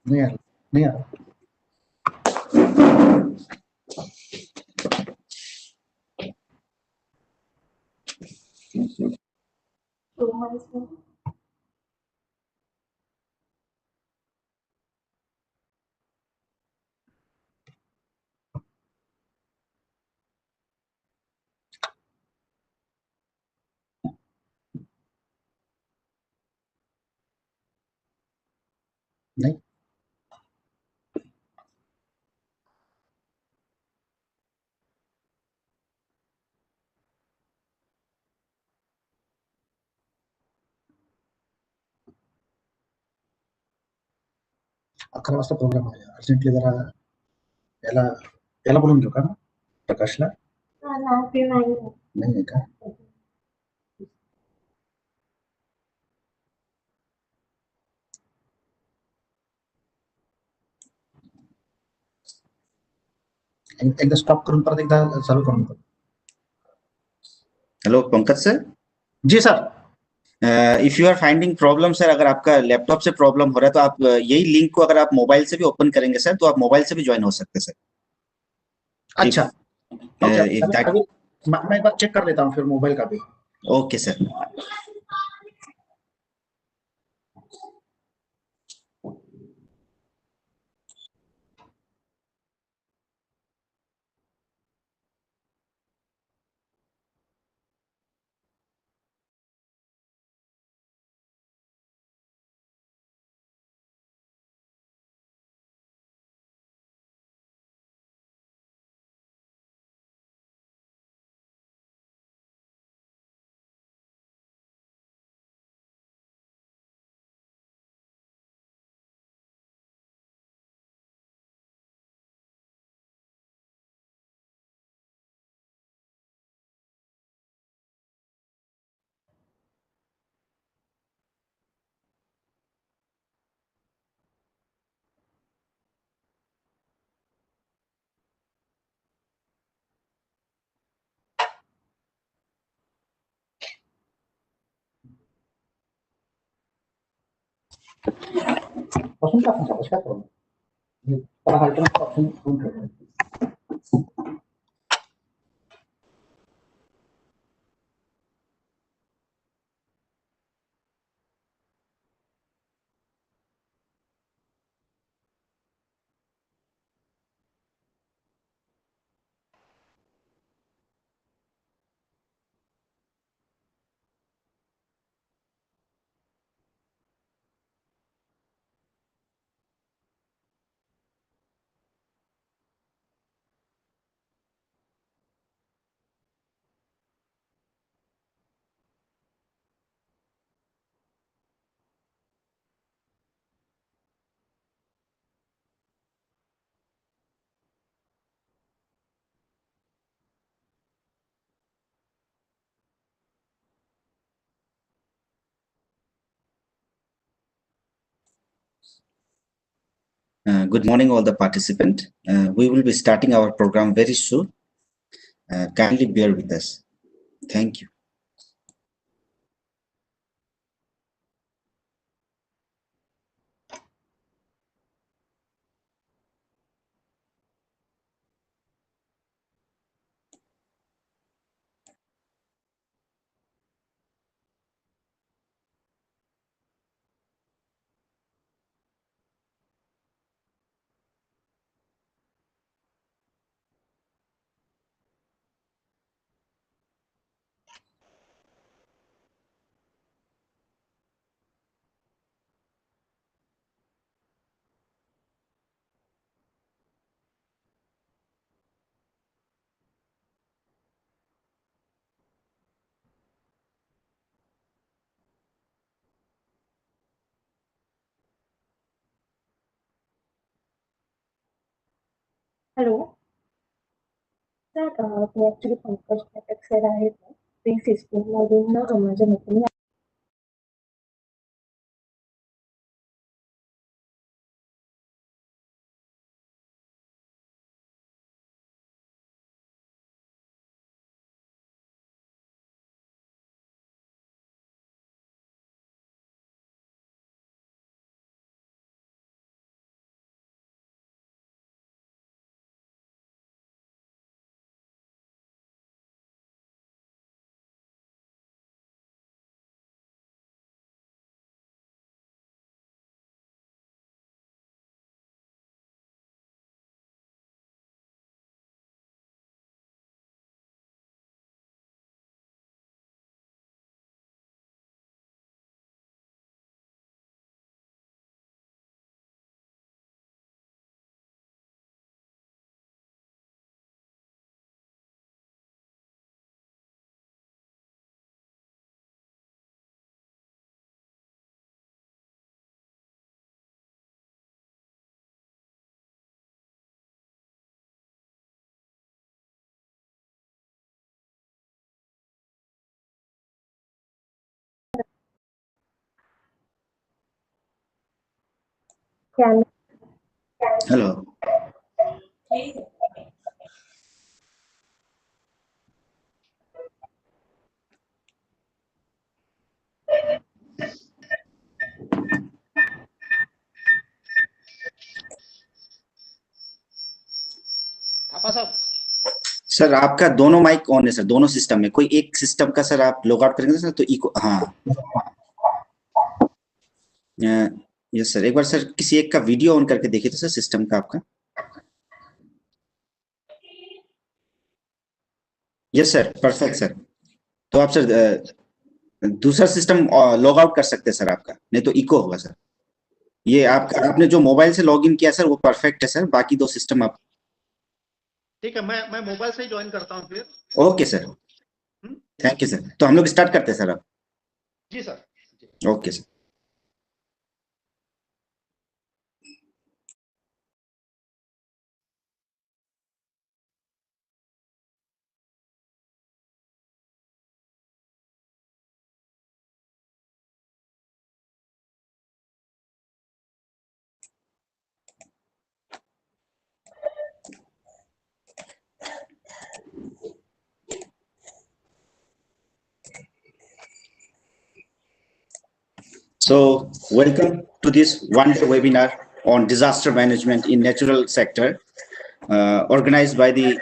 नहीं आ रहा, नहीं आ रहा। नहीं, अकरा वाजता प्रोग्राम आहे. अर्जंटली जरा याला याला बोलून घेऊ का ना, प्रकाशला? नाही आहे का? एकदा स्टॉप करून परत एकदा चालू करून बघ. Hello Pankaj sir. जी sir. If you are finding problem sir, अगर आपका लैपटॉप से प्रॉब्लम हो रहा है तो आप यही लिंक को अगर आप मोबाइल से भी ओपन करेंगे सर, तो आप मोबाइल से भी ज्वाइन हो सकते हैं सर। अच्छा, That- अभी मैं एक बार चेक कर लेता हूँ फिर मोबाइल का भी. Okay sir. ऑप्शन का काय प्रॉब्लेम? त्याला अल्टरनेट ऑप्शन करून ठेवतो. Good morning, all the participants. We will be starting our program very soon. Kindly bear with us. Thank you. Hello sir, me actually Pankaj Pathak sir आहेत ना, ते सिस्टममधून ना माझ्या मैत्रिणी Can Hello. सर आपका दोनों माइक ऑन है सर, दोनों सिस्टम में। कोई एक सिस्टम का सर आप लॉग आउट करेंगे सर तो इको, हाँ यस सर, एक बार सर किसी एक का वीडियो ऑन करके देखिए तो सर सिस्टम का आपका। Yes sir, perfect sir. तो आप सर दूसरा सिस्टम लॉग आउट कर सकते हैं सर आपका, नहीं तो इको होगा सर। ये आपका, आपने जो मोबाइल से लॉग इन किया सर वो परफेक्ट है सर, बाकी दो सिस्टम आप। ठीक है, मैं मोबाइल से ही ज्वाइन करता हूँ फिर। Okay sir, thank you sir. तो हम लोग स्टार्ट करते हैं सर अब। जी sir. Okay sir. So, welcome to this one-day webinar on disaster management in natural sector, organized by the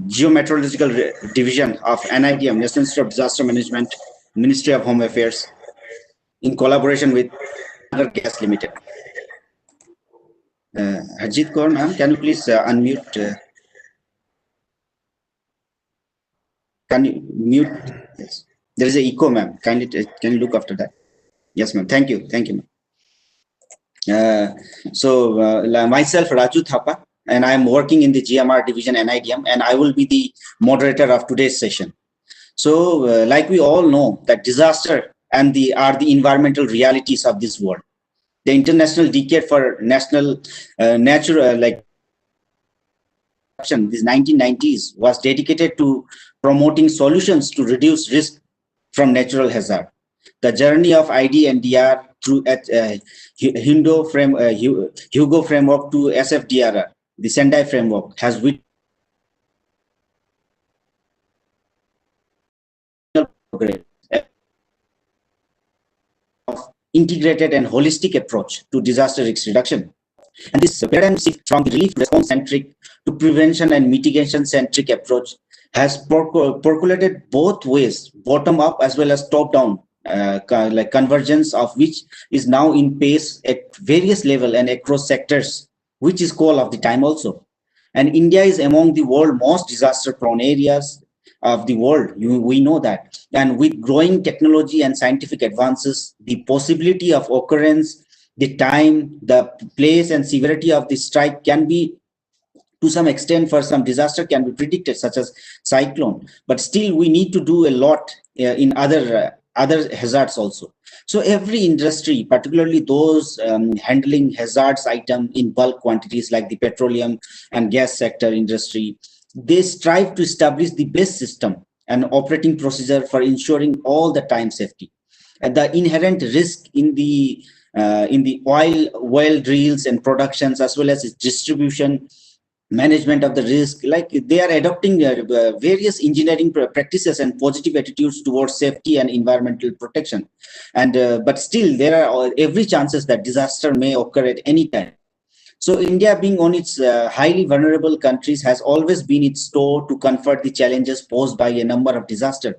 Geometeorological Division of NIDM, National Institute of Disaster Management, Ministry of Home Affairs, in collaboration with Gas Limited. Harjeet Kaur, ma'am, can you please unmute? Can you mute? Yes. There is an echo, ma'am. Kindly, can you look after that? Yes, ma'am. Thank you. Thank you, ma'am. Myself, Raju Thapa, and I am working in the GMR division NIDM, and I will be the moderator of today's session. So, like we all know, that disaster and are the environmental realities of this world. The International Decade for National Natural these 1990s was dedicated to promoting solutions to reduce risk from natural hazard. The journey of ID and DR through Hugo framework to SFDRR, the Sendai framework, has witnessed of integrated and holistic approach to disaster risk reduction. And this paradigm shift from the relief response centric to prevention and mitigation centric approach has percolated both ways, bottom up as well as top down, convergence of which is now in pace at various level and across sectors, which is call of the time also. And India is among the world most disaster prone areas of the world. We know that. And with growing technology and scientific advances, the possibility of occurrence, the time, the place and severity of the strike can be, to some extent, for some disaster can be predicted, such as cyclone. But still, we need to do a lot in other hazards also. So every industry, particularly those handling hazards item in bulk quantities like the petroleum and gas sector industry, they strive to establish the best system and operating procedure for ensuring all the time safety. And the inherent risk in the oil well drills and productions, as well as its distribution, management of the risk, like they are adopting various engineering practices and positive attitudes towards safety and environmental protection. And but still there are every chances that disaster may occur at any time. So India, being on its highly vulnerable countries, has always been its store to confront the challenges posed by a number of disasters.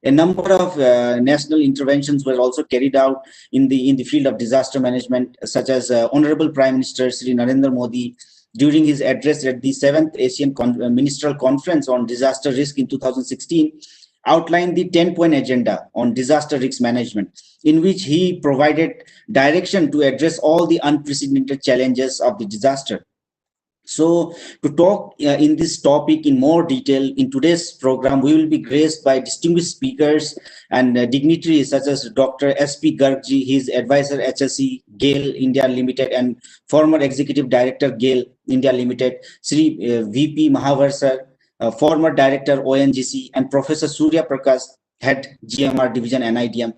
A number of national interventions were also carried out in the field of disaster management, such as Honorable Prime Minister Sri Narendra Modi, during his address at the 7th Asian Ministerial Conference on Disaster Risk in 2016, outlined the 10-point agenda on disaster risk management, in which he provided direction to address all the unprecedented challenges of the disaster. So, to talk in this topic in more detail in today's program, we will be graced by distinguished speakers and dignitaries such as Dr. S.P. Gargji, his advisor HSE, GAIL India Limited, and former Executive Director, GAIL India Limited, Sri V.P. Mahavar sir, former Director ONGC, and Professor Surya Prakash, Head GMR Division NIDM.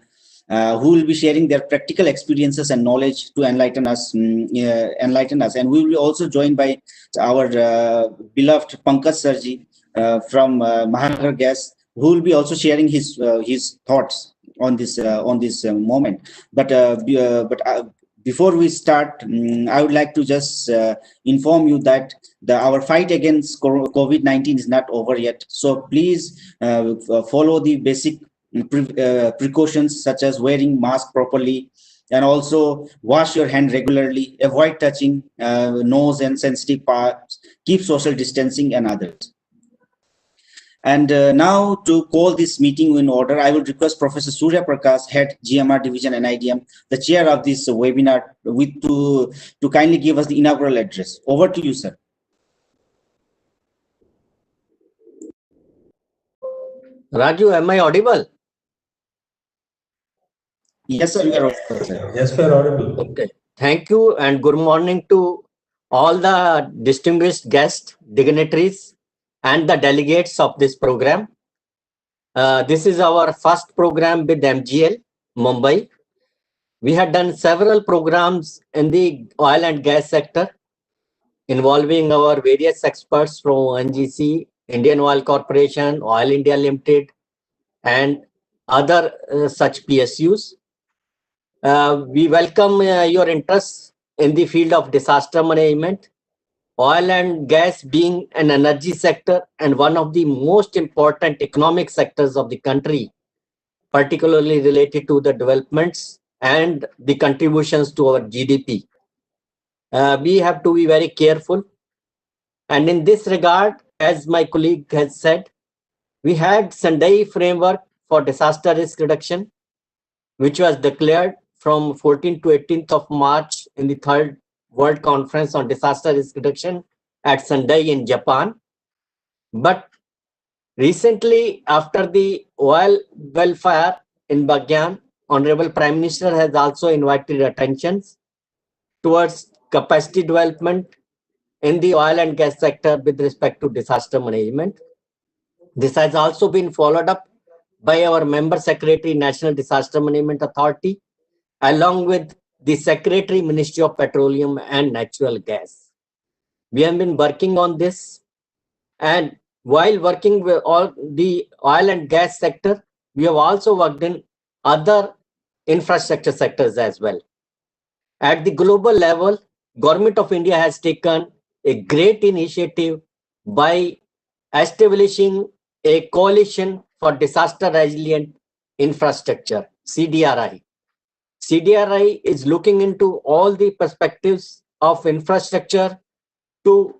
who will be sharing their practical experiences and knowledge to enlighten us. And we will be also joined by our beloved Pankaj Sarji from Mahagar Gas, who will be also sharing his thoughts on this moment. But before we start, I would like to just inform you that our fight against COVID-19 is not over yet. So please follow the basic precautions, such as wearing mask properly, and also wash your hand regularly, avoid touching nose and sensitive parts, keep social distancing, and others. And now, to call this meeting in order, I will request Professor Surya Prakash, Head GMR Division NIDM, the chair of this webinar, to kindly give us the inaugural address. Over to you, sir. Raju, am I audible? Yes, sir, you are audible, sir. Yes, we are audible. Okay. Thank you and good morning to all the distinguished guests, dignitaries, and the delegates of this program. This is our first program with MGL, Mumbai. We had done several programs in the oil and gas sector involving our various experts from ONGC, Indian Oil Corporation, Oil India Limited, and other such PSUs. We welcome your interest in the field of disaster management. Oil and gas being an energy sector and one of the most important economic sectors of the country, particularly related to the developments and the contributions to our GDP. We have to be very careful. And in this regard, as my colleague has said, we had Sendai framework for disaster risk reduction, which was declared from 14th to 18th of March in the third World Conference on Disaster Risk Reduction at Sendai in Japan. But recently, after the oil well fire in Bagyan, Honorable Prime Minister has also invited attention towards capacity development in the oil and gas sector with respect to disaster management. This has also been followed up by our Member Secretary, National Disaster Management Authority, along with the Secretary, Ministry of Petroleum and Natural Gas. We have been working on this, and while working with all the oil and gas sector, we have also worked in other infrastructure sectors as well. At the global level, Government of India has taken a great initiative by establishing a coalition for disaster resilient infrastructure, CDRI. CDRI is looking into all the perspectives of infrastructure to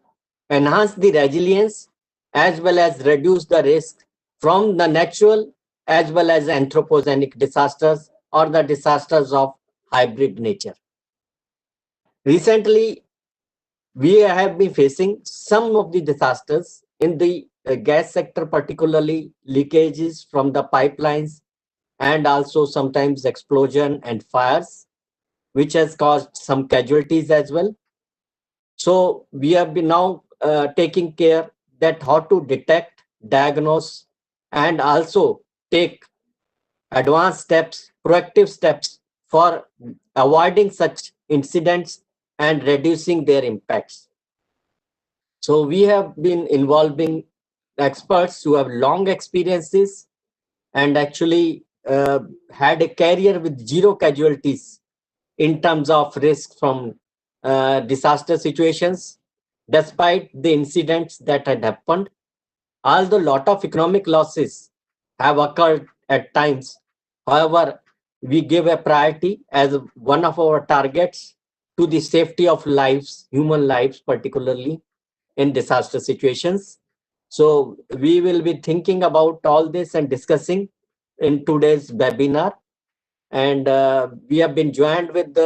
enhance the resilience as well as reduce the risk from the natural as well as anthropogenic disasters or the disasters of hybrid nature. Recently, we have been facing some of the disasters in the gas sector, particularly leakages from the pipelines and also sometimes explosion and fires, which has caused some casualties as well. So we have been now taking care that how to detect, diagnose, and also take advanced steps, proactive steps for avoiding such incidents and reducing their impacts. So we have been involving experts who have long experiences and actually had a career with zero casualties in terms of risk from disaster situations, despite the incidents that had happened. Although a lot of economic losses have occurred at times, however, we give a priority as one of our targets to the safety of lives, human lives, particularly in disaster situations. So we will be thinking about all this and discussing in today's webinar. And we have been joined with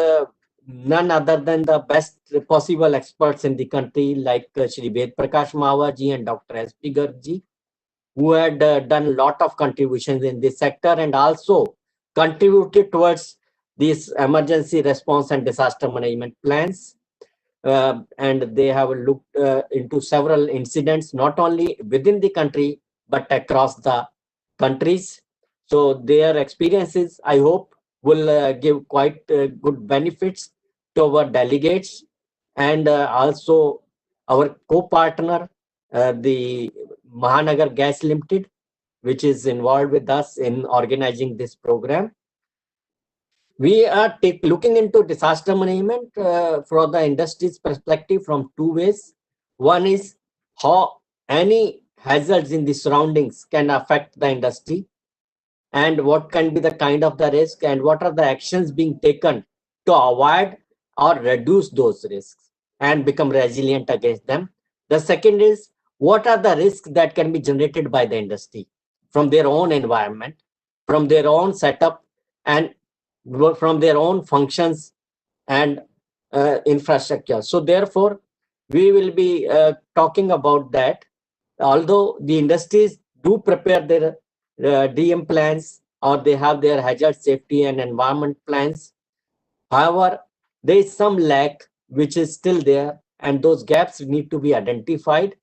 none other than the best possible experts in the country, like Shri Ved Prakash Mahawar ji and Dr. S.P. Garg ji, who had done a lot of contributions in this sector and also contributed towards these emergency response and disaster management plans. And they have looked into several incidents, not only within the country, but across the countries. So their experiences, I hope, will give quite good benefits to our delegates and also our co-partner, the Mahanagar Gas Limited, which is involved with us in organizing this program. We are looking into disaster management from the industry's perspective from two ways. One is how any hazards in the surroundings can affect the industry, and what can be the kind of the risk, and what are the actions being taken to avoid or reduce those risks and become resilient against them. The second is what are the risks that can be generated by the industry from their own environment, from their own setup, and from their own functions and infrastructure. So therefore, we will be talking about that. Although the industries do prepare their DM plans or they have their hazard safety and environment plans, however, there is some lack which is still there, and those gaps need to be identified,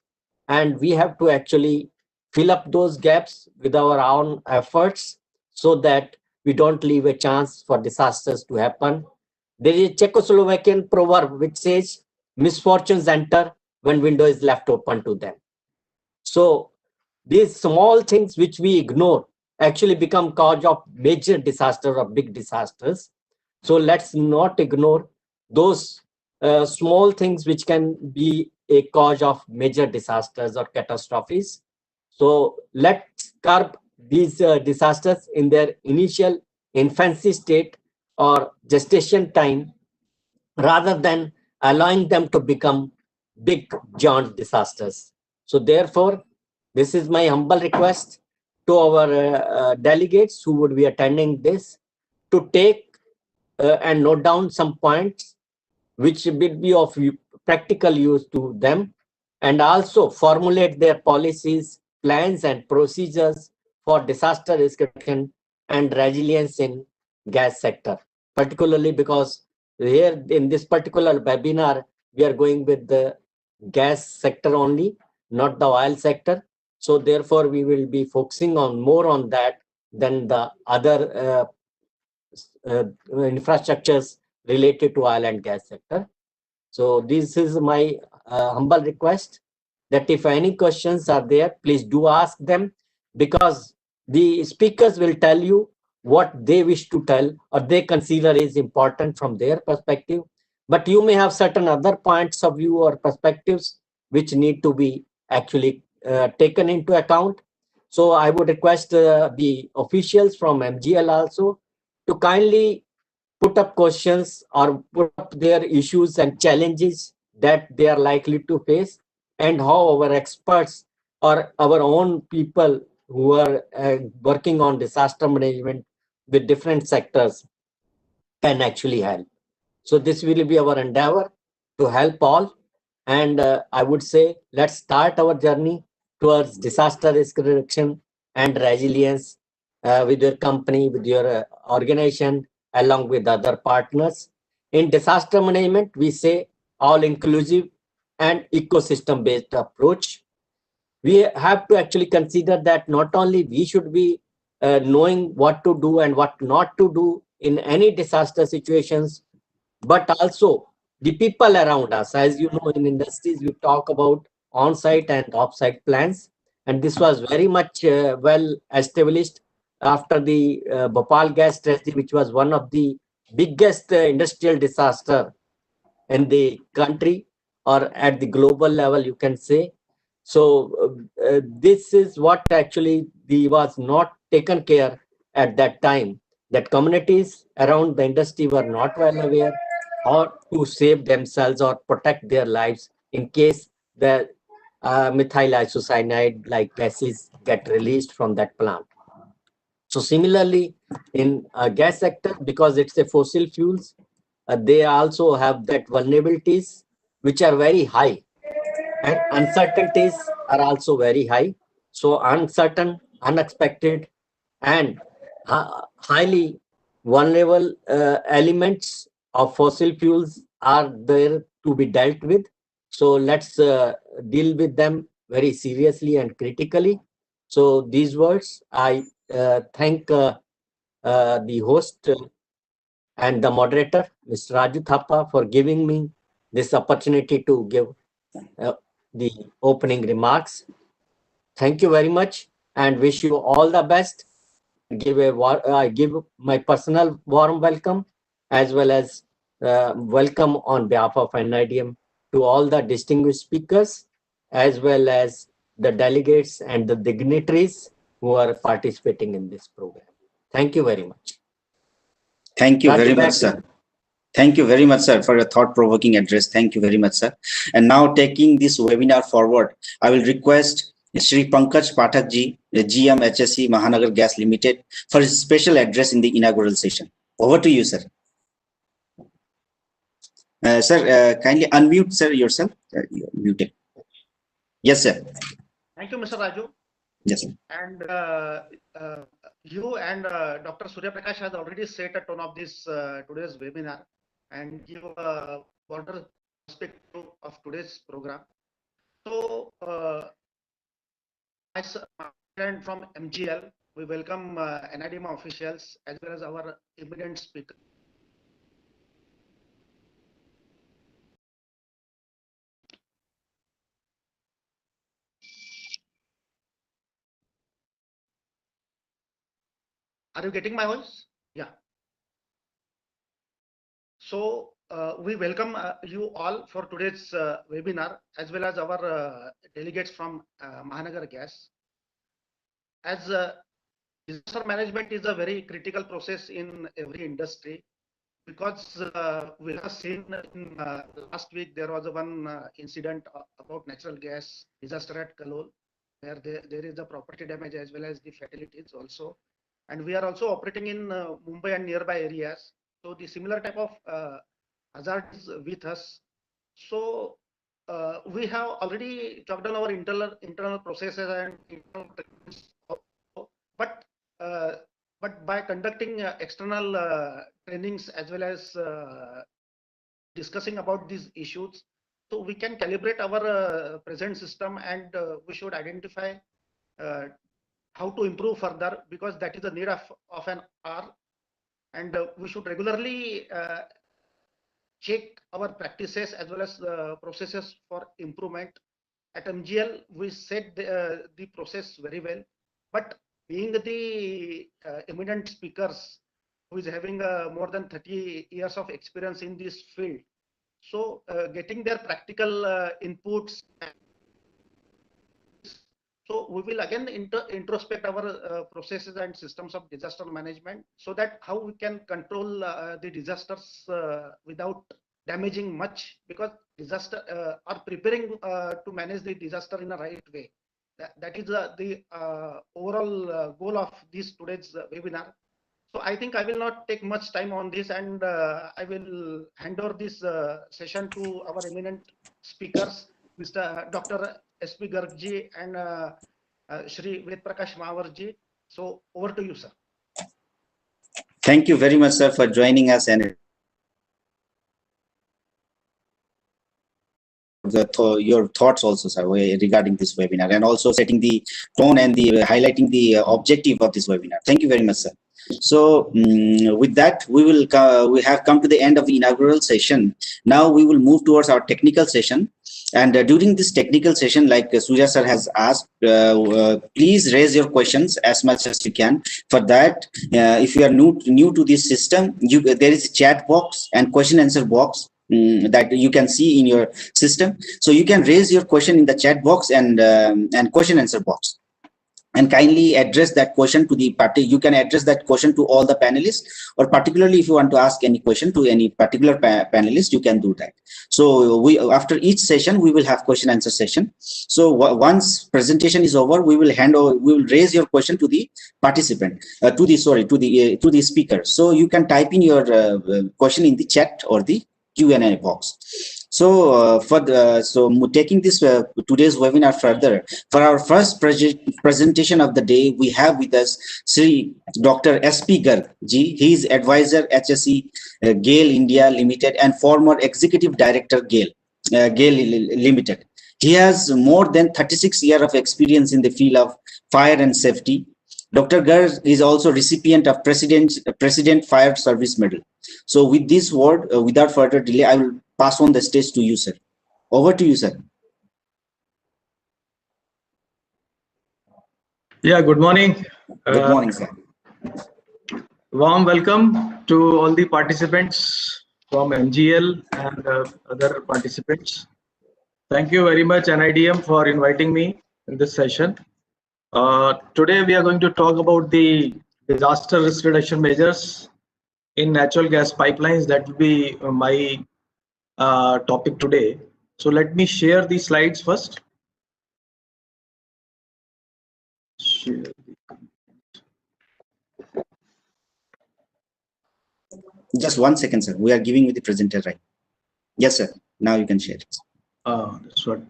and we have to actually fill up those gaps with our own efforts so that we don't leave a chance for disasters to happen. There is a Czechoslovakian proverb which says, misfortunes enter when window is left open to them. So these small things which we ignore actually become cause of major disasters or big disasters. So let's not ignore those small things which can be a cause of major disasters or catastrophes. So let's curb these disasters in their initial infancy state or gestation time, rather than allowing them to become big giant disasters. So therefore, this is my humble request to our delegates who would be attending this to take and note down some points which will be of practical use to them, and also formulate their policies, plans, and procedures for disaster risk reduction and resilience in gas sector, particularly because here in this particular webinar, we are going with the gas sector only, not the oil sector. So therefore, we will be focusing on more on that than the other infrastructures related to oil and gas sector. So this is my humble request that if any questions are there, please do ask them, because the speakers will tell you what they wish to tell or they consider is important from their perspective. But you may have certain other points of view or perspectives which need to be actually taken into account. So I would request the officials from MGL also to kindly put up questions or put up their issues and challenges that they are likely to face, and how our experts or our own people who are working on disaster management with different sectors can actually help. So this will be our endeavor to help all. And I would say, let's start our journey towards disaster risk reduction and resilience with your company, with your organization, along with other partners. In disaster management, we say all-inclusive and ecosystem-based approach. We have to actually consider that not only we should be knowing what to do and what not to do in any disaster situations, but also the people around us. As you know, in industries, we talk about on-site and off-site plans. And this was very much well established after the Bhopal gas tragedy, which was one of the biggest industrial disaster in the country or at the global level, you can say. So this is what actually was not taken care at that time, that communities around the industry were not well aware how to save themselves or protect their lives in case the methyl isocyanide like gases get released from that plant. So similarly, in gas sector, because it's a fossil fuels, they also have that vulnerabilities which are very high, and uncertainties are also very high. So uncertain, unexpected, and highly vulnerable elements of fossil fuels are there to be dealt with. So let's deal with them very seriously and critically. So these words, I thank the host and the moderator, Mr. Raju Thappa, for giving me this opportunity to give the opening remarks. Thank you very much and wish you all the best. I give my personal warm welcome as well as welcome on behalf of NIDM to all the distinguished speakers as well as the delegates and the dignitaries who are participating in this program. Thank you very much. Thank you very Raju, much, sir. Thank you very much, sir, for your thought-provoking address. Thank you very much, sir. And now taking this webinar forward, I will request Shri Pankaj Pathak ji, the GM HSE Mahanagar Gas Limited, for his special address in the inaugural session. Over to you, sir. Sir, kindly unmute, sir, yourself. You're muted. Yes, sir. Thank you, Mr. Raju. Yes, sir. And you and Dr. Surya Prakash has already set a tone of this today's webinar and give a broader perspective of today's program. So, as a friend from MGL, we welcome NIDM officials as well as our eminent speaker. Are you getting my voice? Yeah. So we welcome you all for today's webinar as well as our delegates from Mahanagar Gas. As disaster management is a very critical process in every industry because we have seen in last week there was one incident about natural gas disaster at Kalol where there is the property damage as well as the fatalities also. And we are also operating in Mumbai and nearby areas. So the similar type of hazards with us. So we have already talked on our internal processes and internal but by conducting external trainings as well as discussing about these issues, so we can calibrate our present system and we should identify how to improve further because that is the need of an hour, and we should regularly check our practices as well as processes for improvement. At MGL, we set the process very well, but being the eminent speakers who is having more than 30 years of experience in this field, so getting their practical inputs. So we will again introspect our processes and systems of disaster management so that how we can control the disasters without damaging much, because disaster are preparing to manage the disaster in a right way. That is the overall goal of this today's webinar. So I think I will not take much time on this, and I will hand over this session to our eminent speakers, Mr. Dr. S.P. Garg ji and Shri Ved Prakash Mahawar ji. So over to you, sir. Thank you very much, sir, for joining us and your thoughts also, sir, regarding this webinar, and also setting the tone and the highlighting the objective of this webinar. Thank you very much, sir. So with that, we have come to the end of the inaugural session. Now we will move towards our technical session. And during this technical session, like Surya sir has asked, please raise your questions as much as you can. For that, if you are new to this system, there is a chat box and question answer box that you can see in your system. So you can raise your question in the chat box and question answer box, and kindly address that question to the party. You can address that question to all the panelists, or particularly if you want to ask any question to any particular panelist, you can do that. So after each session, we will have question answer session. So once presentation is over, we will raise your question to the participant, to the speaker. So you can type in your question in the chat or the Q&A box. So taking this today's webinar further, for our first presentation of the day, we have with us Sri Dr. S.P. Garg ji. He is advisor HSE GAIL India Limited and former executive director GAIL Limited. He has more than 36 years of experience in the field of fire and safety. Dr. Garg is also recipient of President Fire Service Medal. So with this word, without further delay, I will pass on the stage to you, sir. Over to you, sir. Yeah, good morning. Good morning, sir. Warm welcome to all the participants from MGL and other participants. Thank you very much, NIDM, for inviting me in this session. Today, we are going to talk about the disaster risk reduction measures in natural gas pipelines. That will be my topic today. So let me share the slides first. Share. Just 1 second, sir. We are giving you the presenter right. Yes, sir. Now you can share it. That's what.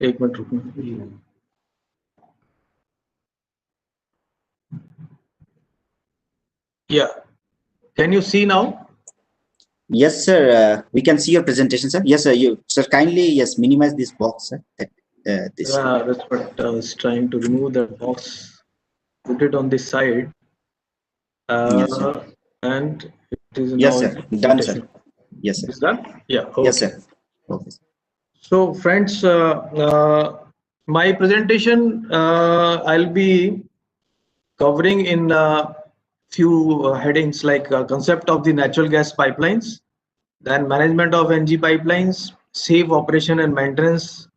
एक minute रुकना. Yeah. Can you see now? Yes, sir. We can see your presentation, sir. Yes, sir. You, sir, kindly, yes, minimize this box, sir. That's what I was trying to remove that box, put it on this side. Yes, sir. And it is Yes, now sir. Done, sir. Yes, sir. It's done? Yeah. Okay. Yes, sir. Okay. So, friends, my presentation I'll be covering in few headings like concept of the natural gas pipelines, then management of NG pipelines, safe operation and maintenance,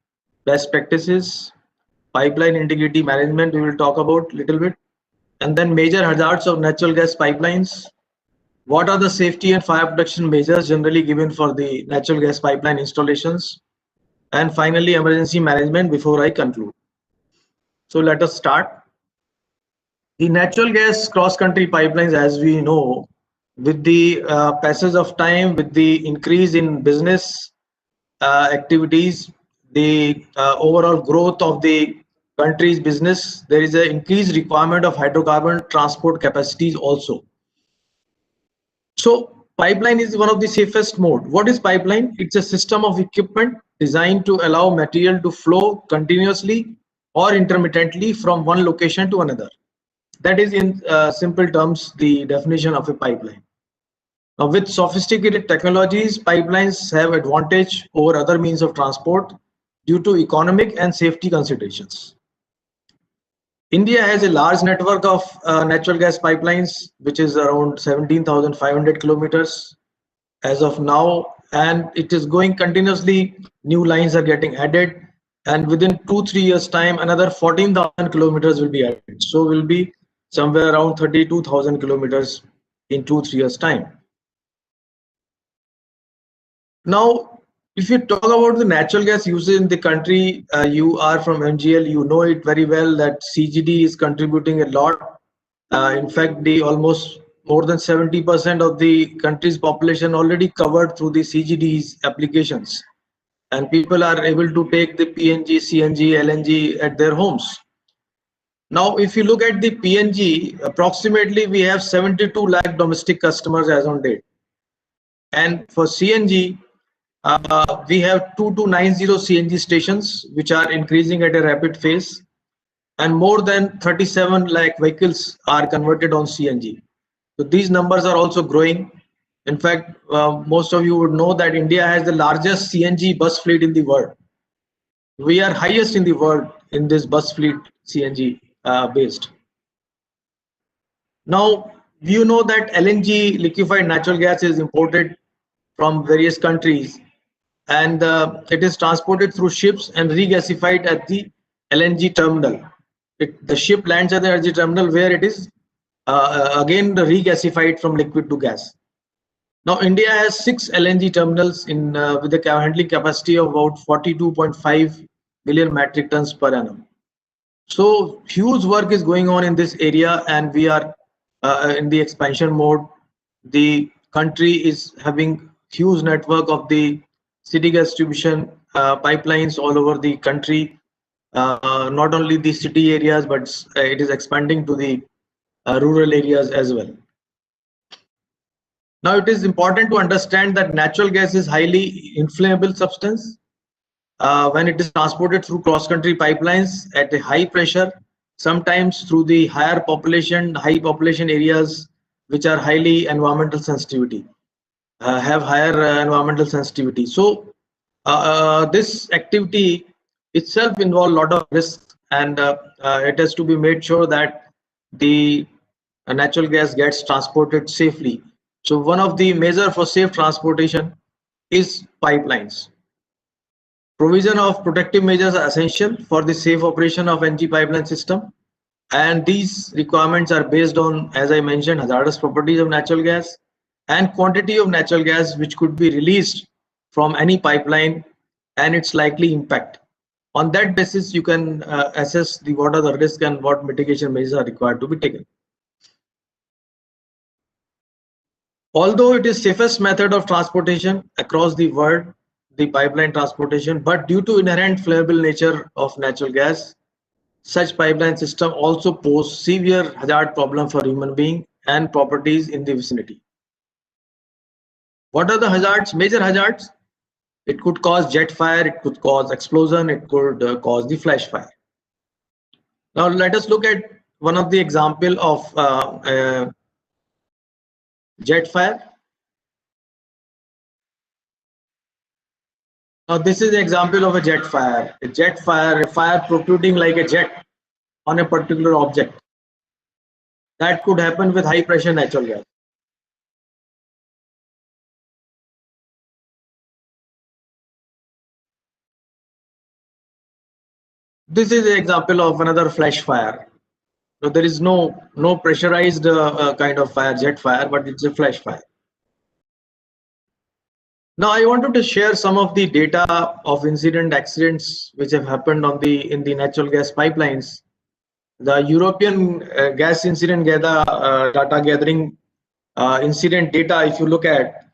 best practices, pipeline integrity management we will talk about little bit, and then major hazards of natural gas pipelines. What are the safety and fire protection measures generally given for the natural gas pipeline installations? And finally, emergency management before I conclude. So let us start. The natural gas cross-country pipelines, as we know, with the passage of time, with the increase in business activities, the overall growth of the country's business, there is an increased requirement of hydrocarbon transport capacities also. So pipeline is one of the safest mode. What is pipeline? It's a system of equipment designed to allow material to flow continuously or intermittently from one location to another. That is, in simple terms, the definition of a pipeline. Now, with sophisticated technologies, pipelines have advantage over other means of transport due to economic and safety considerations. India has a large network of natural gas pipelines, which is around 17,500 kilometers as of now, and it is going continuously. New lines are getting added, and within 2-3 years time, another 14,000 kilometers will be added. So will be somewhere around 32,000 kilometers in 2-3 years time. Now, if you talk about the natural gas usage in the country, you are from MGL, you know it very well that CGD is contributing a lot. In fact, the almost more than 70% of the country's population already covered through the CGD's applications, and people are able to take the PNG, CNG, LNG at their homes. Now, if you look at the PNG, approximately we have 72 lakh domestic customers as on date, and for CNG, we have 2290 CNG stations, which are increasing at a rapid pace, and more than 37 lakh vehicles are converted on CNG. So these numbers are also growing. In fact, most of you would know that India has the largest CNG bus fleet in the world. We are highest in the world in this bus fleet CNG based. Now, you know that LNG, liquefied natural gas, is imported from various countries, and it is transported through ships and regasified at the LNG terminal. The ship lands at the LNG terminal where it is again regasified from liquid to gas. Now, India has 6 LNG terminals with a handling capacity of about 42.5 million metric tons per annum. So huge work is going on in this area, and we are in the expansion mode. The country is having huge network of the city gas distribution pipelines all over the country, not only the city areas, but it is expanding to the rural areas as well. Now, it is important to understand that natural gas is highly inflammable substance. When it is transported through cross-country pipelines at a high pressure, sometimes through the high population areas which are highly environmental sensitivity, have higher environmental sensitivity. So this activity itself involves a lot of risks, and it has to be made sure that the natural gas gets transported safely. So one of the measures for safe transportation is pipelines. Provision of protective measures are essential for the safe operation of NG pipeline system, and these requirements are based on, as I mentioned, hazardous properties of natural gas and quantity of natural gas which could be released from any pipeline and its likely impact. On that basis, you can assess what are the risks and what mitigation measures are required to be taken. Although it is safest method of transportation across the world, the pipeline transportation, but due to inherent flammable nature of natural gas, such pipeline system also pose severe hazard problem for human being and properties in the vicinity. What are the hazards? Major hazards? It could cause jet fire, it could cause explosion, it could cause the flash fire. Now let us look at one of the example of jet fire. Now this is an example of a jet fire. A jet fire, a fire protruding like a jet on a particular object. That could happen with high pressure natural gas. This is an example of another flash fire. So there is no pressurized kind of fire, jet fire, but it's a flash fire. Now I wanted to share some of the data of accidents which have happened on in the natural gas pipelines. The European gas incident data gathering incident data, if you look at,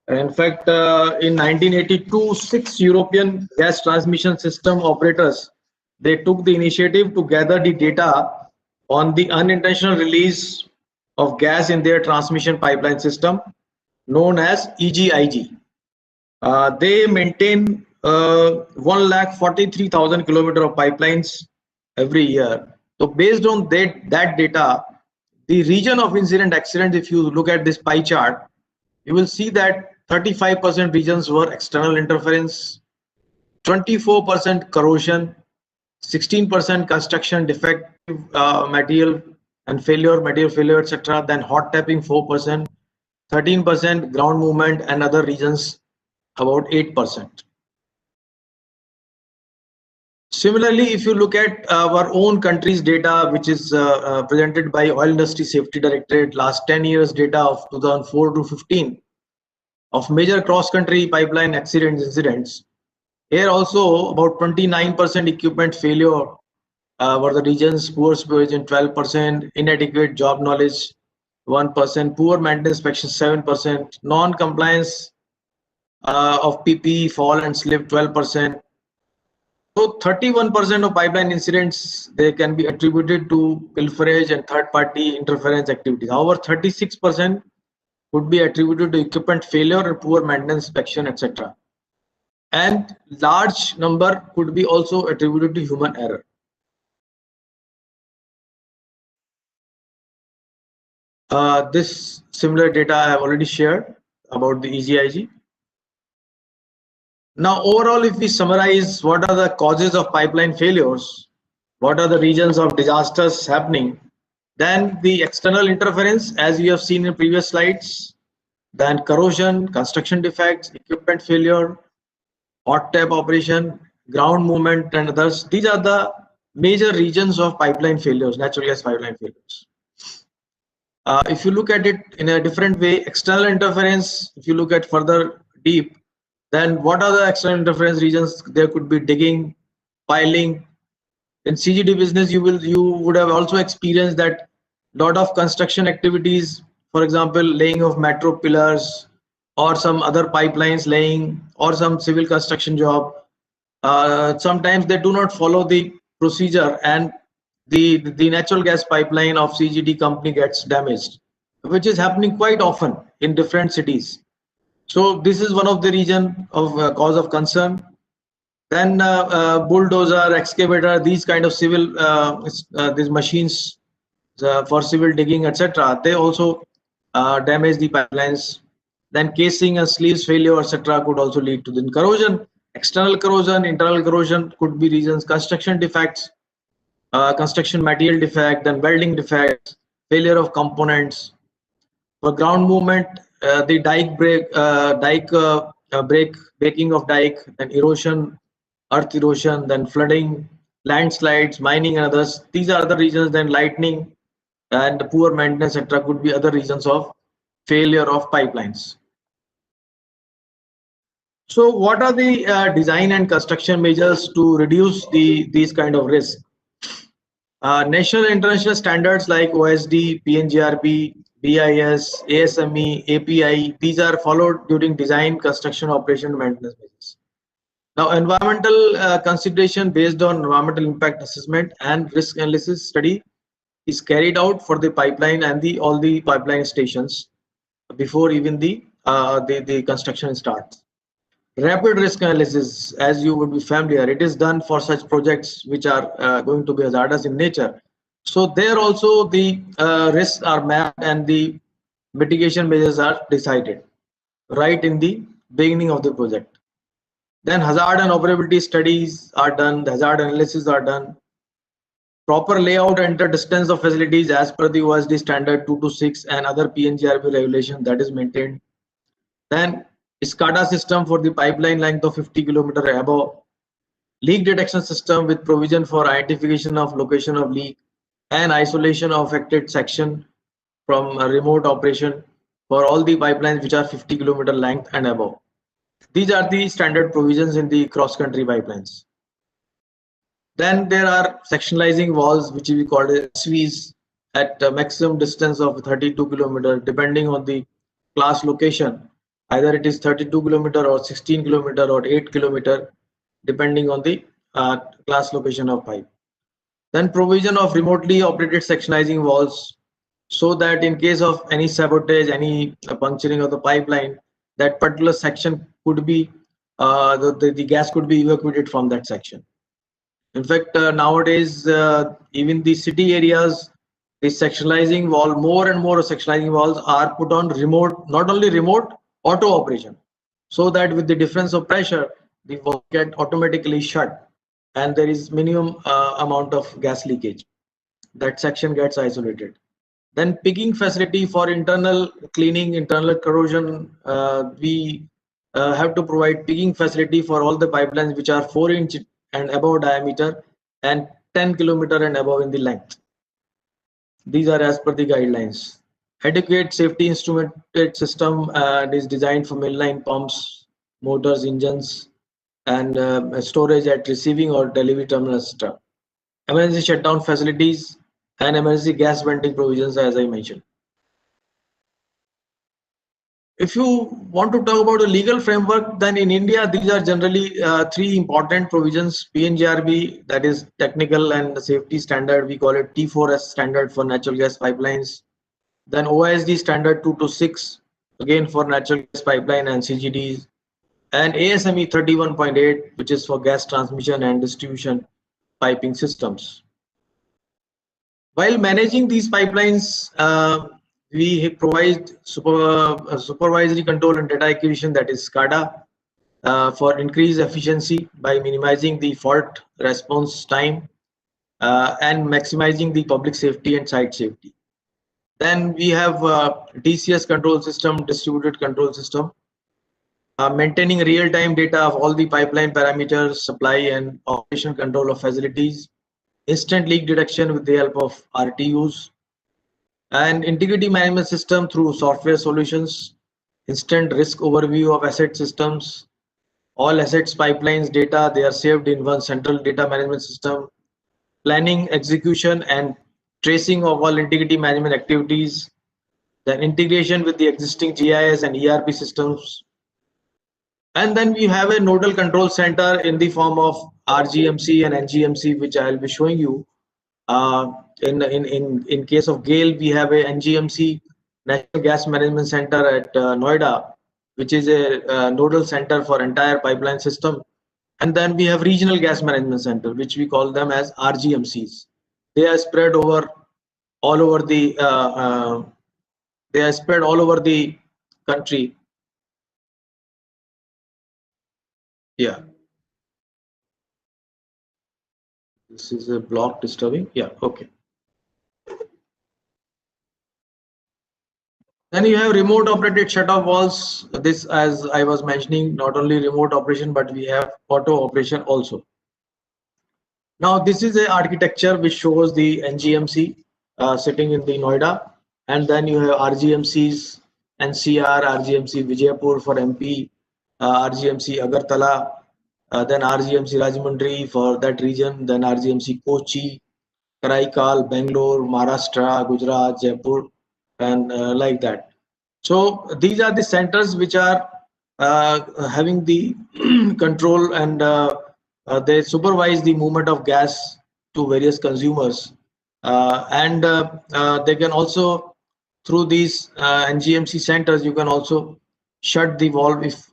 in fact, in 1982, 6 European gas transmission system operators, they took the initiative to gather the data on the unintentional release of gas in their transmission pipeline system, known as EGIG. They maintain 1,43,000 kilometers of pipelines every year. So based on that data, the region of incident accident, if you look at this pie chart, you will see that 35% regions were external interference, 24% corrosion, 16% construction defective material failure, etc. Then hot tapping 4%, 13% ground movement, and other regions about 8%. Similarly, if you look at our own country's data, which is presented by Oil Industry Safety Directorate, last 10 years data of 2004 to 15 of major cross-country pipeline incidents. Here also about 29% equipment failure were the regions, poor supervision 12%, inadequate job knowledge 1%, poor maintenance inspection 7%, non-compliance of PPE, fall and slip 12%. So 31% of pipeline incidents, they can be attributed to pilferage and third-party interference activities. However, 36% would be attributed to equipment failure and poor maintenance inspection, etc. And large number could be also attributed to human error. This similar data I have already shared about the EGIG. Now, overall, if we summarize what are the causes of pipeline failures, what are the regions of disasters happening, then the external interference, as we have seen in previous slides, then corrosion, construction defects, equipment failure, hot tap operation, ground movement, and others. These are the major regions of pipeline failures, natural gas pipeline failures. If you look at it in a different way, external interference, if you look at further deep, then what are the external interference regions? There could be digging, piling. In CGD business, you would have also experienced that lot of construction activities, for example, laying of metro pillars or some other pipelines laying or some civil construction job. sometimes they do not follow the procedure, and the natural gas pipeline of CGD company gets damaged, which is happening quite often in different cities. So this is one of the reason of cause of concern. Then bulldozer, excavator, these kind of civil these machines for civil digging, etc. They also damage the pipelines. Then casing and sleeves failure, etc. could also lead to the corrosion. External corrosion, internal corrosion could be reasons. Construction defects, construction material defect, then welding defects, failure of components. For ground movement, the breaking of dike, then erosion, earth erosion, then flooding, landslides, mining, and others. These are the reasons. Then lightning and poor maintenance, etc., could be other reasons of failure of pipelines. So, what are the design and construction measures to reduce these kind of risks? National and international standards like OSD, PNGRB, BIS, ASME, API, these are followed during design, construction, operation, and maintenance measures. Now, environmental consideration based on environmental impact assessment and risk analysis study is carried out for the pipeline and all the pipeline stations before even the construction starts. Rapid risk analysis, as you would be familiar, it is done for such projects which are going to be hazardous in nature. So there also the risks are mapped and the mitigation measures are decided right in the beginning of the project. Then hazard and operability studies are done, the hazard analysis are done. Proper layout and distance of facilities as per the OSD standard 226 and other PNGRB regulation, that is maintained. Then SCADA system for the pipeline length of 50 km above. Leak detection system with provision for identification of location of leak and isolation of affected section from a remote operation for all the pipelines which are 50 km length and above. These are the standard provisions in the cross-country pipelines. Then there are sectionalizing walls, which we call SVs, at a maximum distance of 32 km, depending on the class location. Either it is 32 km or 16 km or 8 km, depending on the class location of pipe. Then provision of remotely operated sectionizing walls, so that in case of any sabotage, any puncturing of the pipeline, that particular section could be the gas could be evacuated from that section. In fact, nowadays, even the city areas, the sectionalizing wall, more and more sectionalizing walls are put on remote, not only remote, auto operation, so that with the difference of pressure, the wall get automatically shut and there is minimum amount of gas leakage. That section gets isolated. Then picking facility for internal cleaning, internal corrosion, we have to provide picking facility for all the pipelines which are 4-inch and above diameter and 10 km and above in the length. These are as per the guidelines. Adequate safety instrumented system is designed for mainline pumps, motors, engines, and storage at receiving or delivery terminals, etc. Emergency shutdown facilities and emergency gas venting provisions, as I mentioned. If you want to talk about the legal framework, then in India, these are generally three important provisions. PNGRB, that is technical and safety standard, we call it T4S standard for natural gas pipelines. Then OSD standard 226, again for natural gas pipeline and CGDs. And ASME 31.8, which is for gas transmission and distribution piping systems. While managing these pipelines, we provide supervisory control and data acquisition, that is SCADA, for increased efficiency by minimizing the fault response time and maximizing the public safety and site safety. Then we have DCS control system, distributed control system, maintaining real-time data of all the pipeline parameters, supply and operation control of facilities, instant leak detection with the help of RTUs, and integrity management system through software solutions, instant risk overview of asset systems, all assets pipelines data, they are saved in one central data management system, planning, execution and tracing of all integrity management activities, then integration with the existing GIS and ERP systems, And then we have a nodal control center in the form of RGMC and NGMC, which I will be showing you. In case of GAIL, we have a NGMC, National Gas Management Center at Noida, which is a nodal center for entire pipeline system. And then we have Regional Gas Management Center, which we call them as RGMCs. They are spread over all over the country. Yeah. This is a block disturbing. Yeah. Okay. Then you have remote operated shut-off valves. This, as I was mentioning, not only remote operation, but we have auto operation also. Now, this is a architecture which shows the NGMC sitting in the Noida, and then you have RGMCs, NCR, RGMC Vijaypur for MP, RGMC Agartala, then RGMC Rajahmundry for that region, then RGMC Kochi, Karaikal, Bangalore, Maharashtra, Gujarat, Jaipur, and like that. So these are the centers which are having the control, and they supervise the movement of gas to various consumers, and they can also, through these NGMC centers, you can also shut the valve if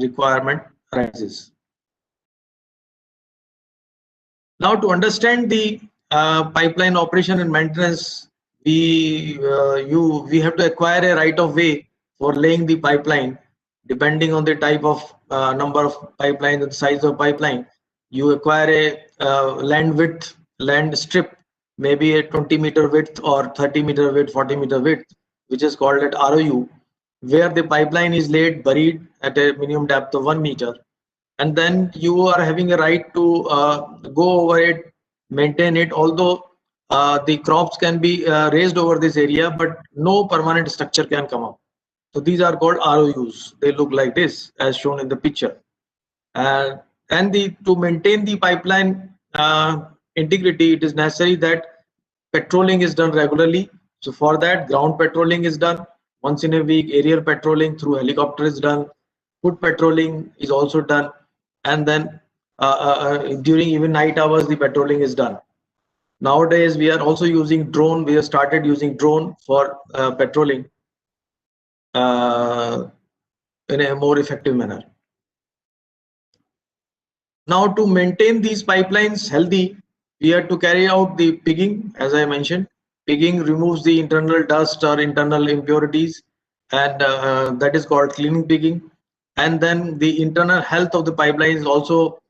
requirement arises. Now, to understand the pipeline operation and maintenance, we have to acquire a right of way for laying the pipeline. Depending on the type of number of pipeline and the size of pipeline, you acquire a land strip, maybe a 20-meter width or 30-meter width, 40-meter width, which is called at ROU, where the pipeline is laid buried at a minimum depth of 1 meter. And then you are having a right to go over it, maintain it, although the crops can be raised over this area, but no permanent structure can come up. So these are called ROUs. They look like this, as shown in the picture. And to maintain the pipeline integrity, it is necessary that patrolling is done regularly. So for that, ground patrolling is done once in a week, aerial patrolling through helicopter is done, foot patrolling is also done, and then during even night hours the patrolling is done. Nowadays we are also using drone. We have started using drone for patrolling in a more effective manner. Now, to maintain these pipelines healthy, we have to carry out the pigging. As I mentioned, pigging removes the internal dust or internal impurities, and that is called cleaning pigging. And then the internal health of the pipeline is also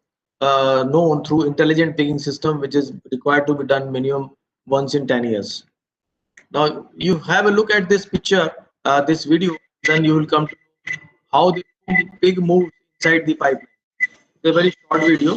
known through intelligent pigging system, which is required to be done minimum once in 10 years. Now, you have a look at this picture, this video, then you will come to how the pig moves inside the pipeline. It's a very short video.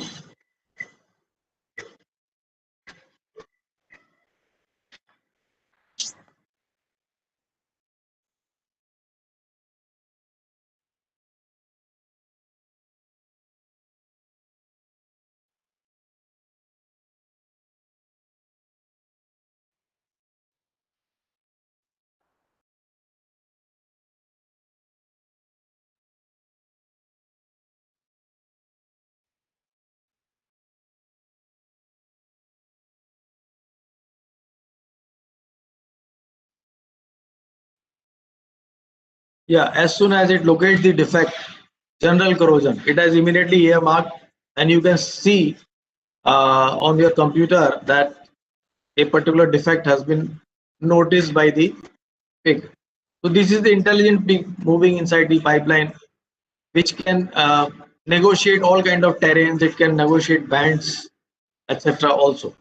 Yeah, as soon as it locates the defect, general corrosion, it has immediately earmarked, and you can see on your computer that a particular defect has been noticed by the pig. So this is the intelligent pig moving inside the pipeline, which can negotiate all kind of terrains. It can negotiate bands, etc. Also.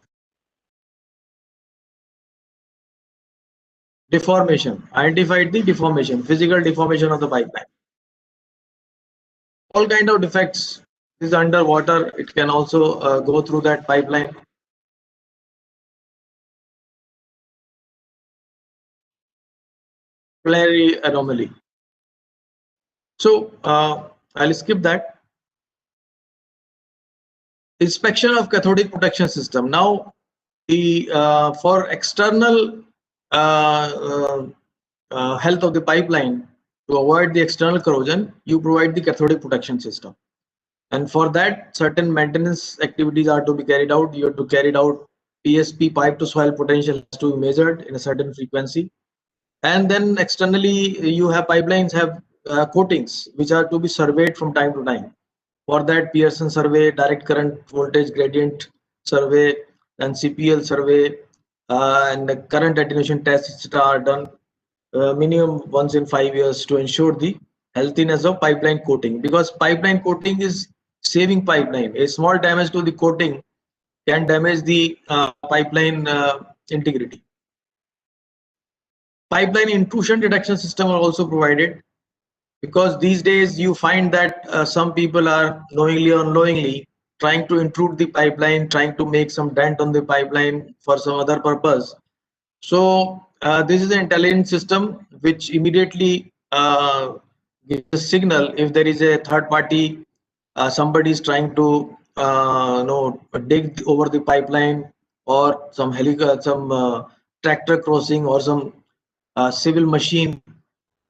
Deformation, identified the deformation, physical deformation of the pipeline. All kind of defects. This is underwater. It can also go through that pipeline. Capillary anomaly. So I'll skip that. Inspection of cathodic protection system. Now, the for external health of the pipeline, to avoid the external corrosion, you provide the cathodic protection system. And for that, certain maintenance activities are to be carried out. You have to carry out PSP, pipe to soil potential, has to be measured in a certain frequency. And then externally, you have pipelines have coatings which are to be surveyed from time to time. For that, Pearson survey, direct current voltage gradient survey, and CPL survey, and the current attenuation tests, etc., are done minimum once in 5 years to ensure the healthiness of pipeline coating. Because pipeline coating is saving pipeline. A small damage to the coating can damage the pipeline integrity. Pipeline intrusion detection system are also provided, because these days you find that some people are knowingly or unknowingly trying to intrude the pipeline, trying to make some dent on the pipeline for some other purpose. So this is an intelligent system which immediately gives a signal if there is a third party, somebody is trying to dig over the pipeline, or some tractor crossing, or some civil machine,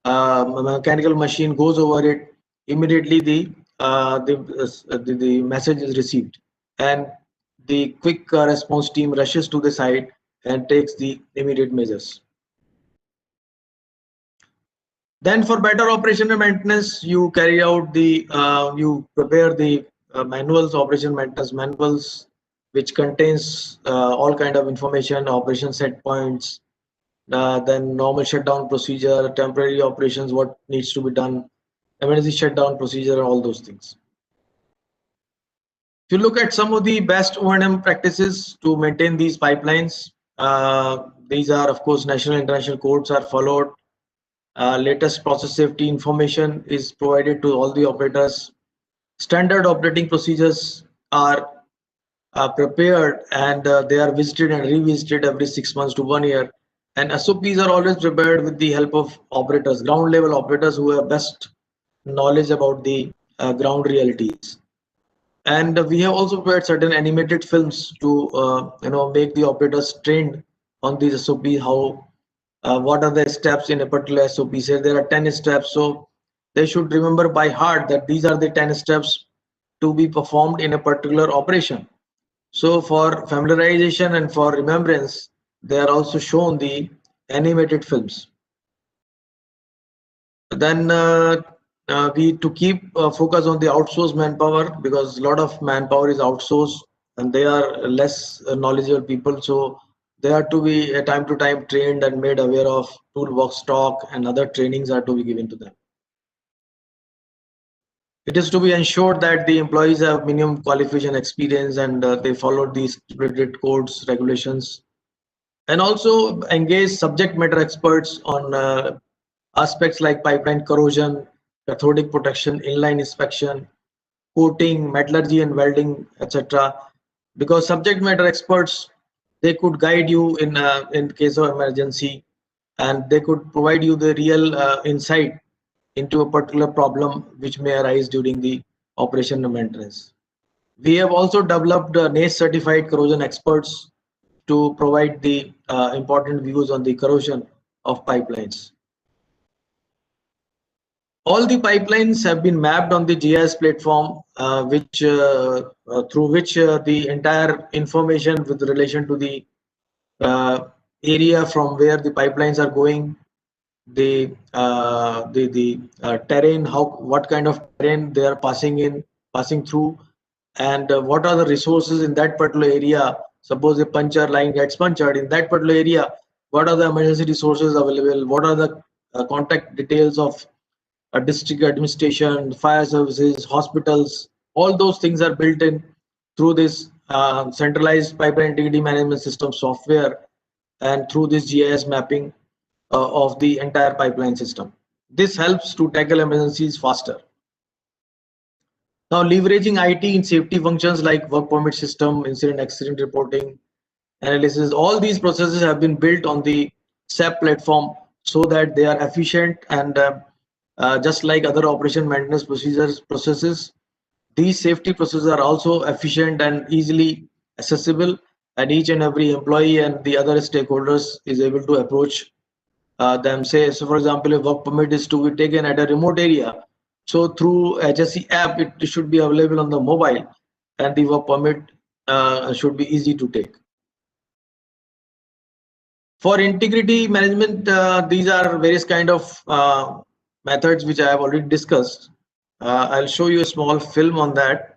mechanical machine goes over it. Immediately the message is received, and the quick response team rushes to the site and takes the immediate measures. Then for better operation and maintenance, you carry out the you prepare the manuals, operation maintenance manuals, which contains all kind of information, operation set points, then normal shutdown procedure, temporary operations, what needs to be done, emergency shutdown procedure, all those things. If you look at some of the best O&M practices to maintain these pipelines, these are, of course, national and international codes are followed. Latest process safety information is provided to all the operators. Standard operating procedures are prepared, and they are visited and revisited every 6 months to 1 year. And SOPs are always prepared with the help of operators, ground level operators who have best knowledge about the ground realities. And we have also prepared certain animated films to make the operators trained on these SOP, how what are the steps in a particular SOP. Say there are 10 steps, so they should remember by heart that these are the 10 steps to be performed in a particular operation. So for familiarization and for remembrance, they are also shown the animated films. Then we to keep focus on the outsourced manpower, because a lot of manpower is outsourced and they are less knowledgeable people. So they are to be time to time trained and made aware of toolbox stock, and other trainings are to be given to them. It is to be ensured that the employees have minimum qualification experience, and they follow these stipulated codes, regulations, and also engage subject matter experts on aspects like pipeline corrosion, cathodic protection, inline inspection, coating, metallurgy and welding, etc. Because subject matter experts, they could guide you in case of emergency, and they could provide you the real insight into a particular problem which may arise during the operation and maintenance. We have also developed NACE certified corrosion experts to provide the important views on the corrosion of pipelines. All the pipelines have been mapped on the GIS platform, through which the entire information with relation to the area from where the pipelines are going, the terrain, what kind of terrain they are passing through, and what are the resources in that particular area. Suppose a puncture line gets punctured in that particular area, what are the emergency resources available, what are the contact details of district administration, fire services, hospitals. All those things are built in through this centralized pipeline integrity management system software, and through this GIS mapping of the entire pipeline system. This helps to tackle emergencies faster. Now, leveraging IT in safety functions like work permit system, incident accident reporting, analysis, all these processes have been built on the SAP platform so that they are efficient, and just like other operation maintenance processes, these safety processes are also efficient and easily accessible, and each and every employee and the other stakeholders is able to approach them. Say, so for example, if work permit is to be taken at a remote area, so through HSC app, it should be available on the mobile, and the work permit should be easy to take. For integrity management, these are various kind of methods which I have already discussed. I'll show you a small film on that.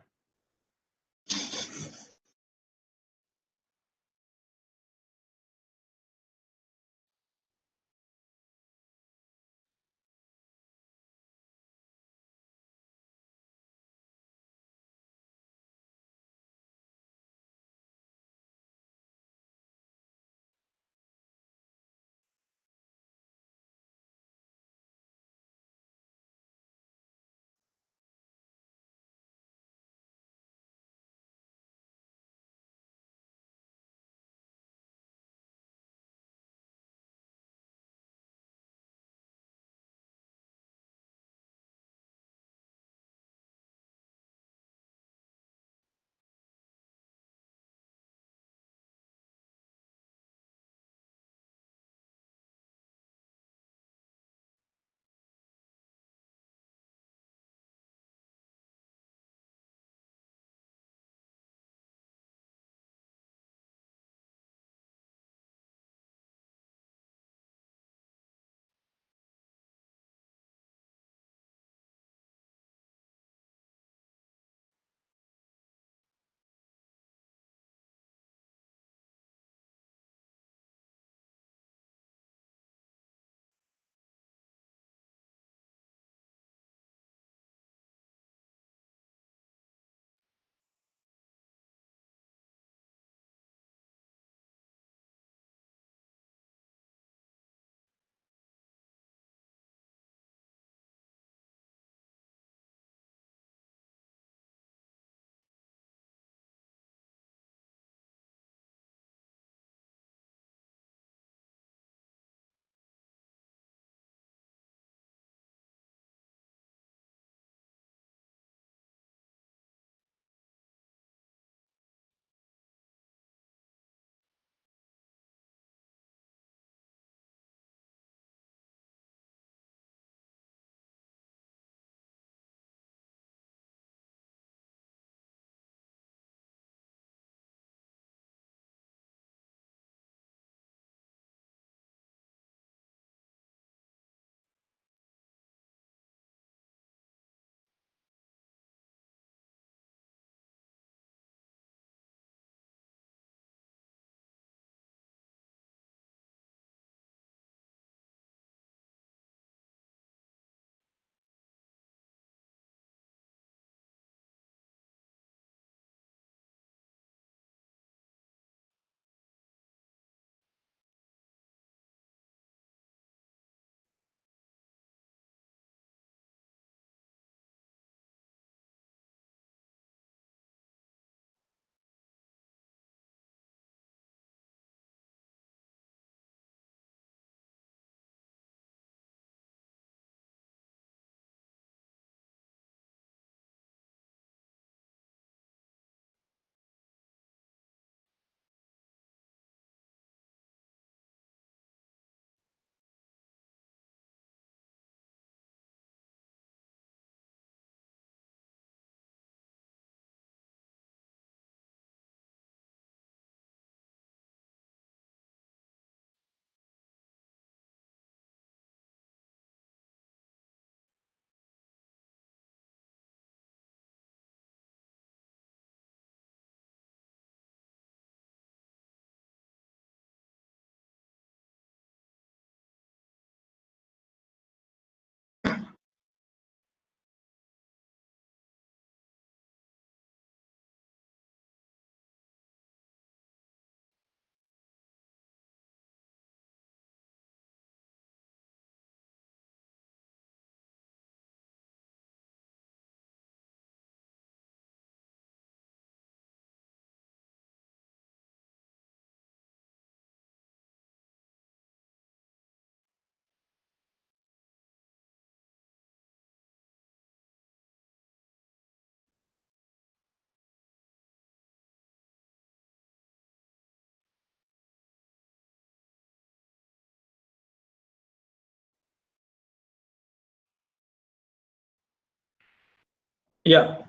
Yeah.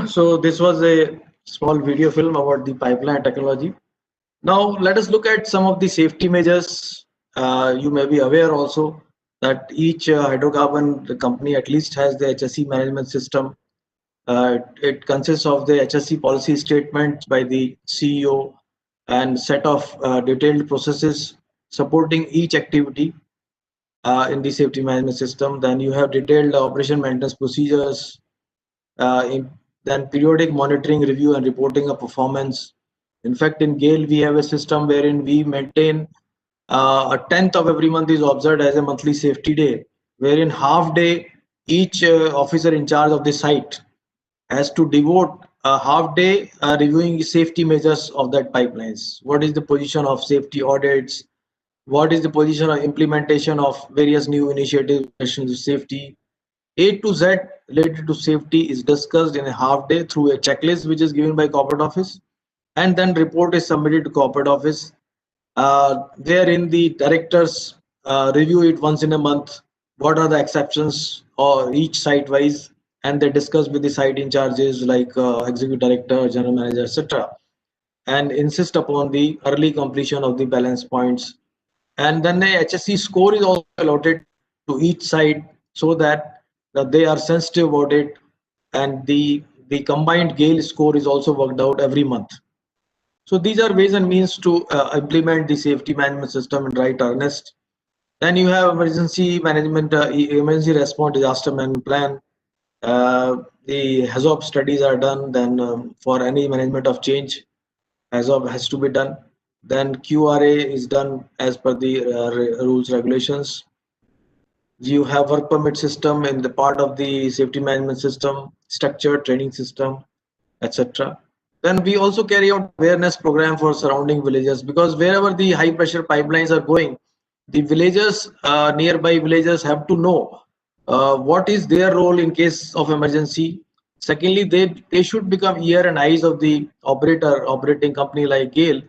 So this was a small video film about the pipeline technology. Now let us look at some of the safety measures. You may be aware also that each hydrocarbon company at least has the HSE management system. It consists of the HSE policy statement by the CEO and set of detailed processes supporting each activity in the safety management system. Then you have detailed operation maintenance procedures, then periodic monitoring, review, and reporting of performance. In fact, in GAIL, we have a system wherein we maintain a 10th of every month is observed as a monthly safety day, wherein half day each officer in charge of the site has to devote a half day reviewing safety measures of that pipelines. What is the position of safety audits? What is the position of implementation of various new initiatives in relation to safety? A to Z related to safety is discussed in a half day through a checklist which is given by corporate office, and then report is submitted to corporate office. Therein the directors review it once in a month. What are the exceptions or each site wise, and they discuss with the site in charges like executive director, general manager, etc., and insist upon the early completion of the balance points. And then the HSE score is also allotted to each site so that they are sensitive about it, and the combined GAIL score is also worked out every month. So these are ways and means to implement the safety management system in right earnest. Then you have emergency management, emergency response disaster management plan. The HAZOP studies are done. Then for any management of change, HAZOP has to be done. Then QRA is done as per the rules regulations. You have work permit system in the part of the safety management system, structured training system, etc. Then we also carry out awareness program for surrounding villages, because wherever the high pressure pipelines are going, the villagers, nearby villagers have to know what is their role in case of emergency. Secondly, they should become ear and eyes of the operating company like GAIL.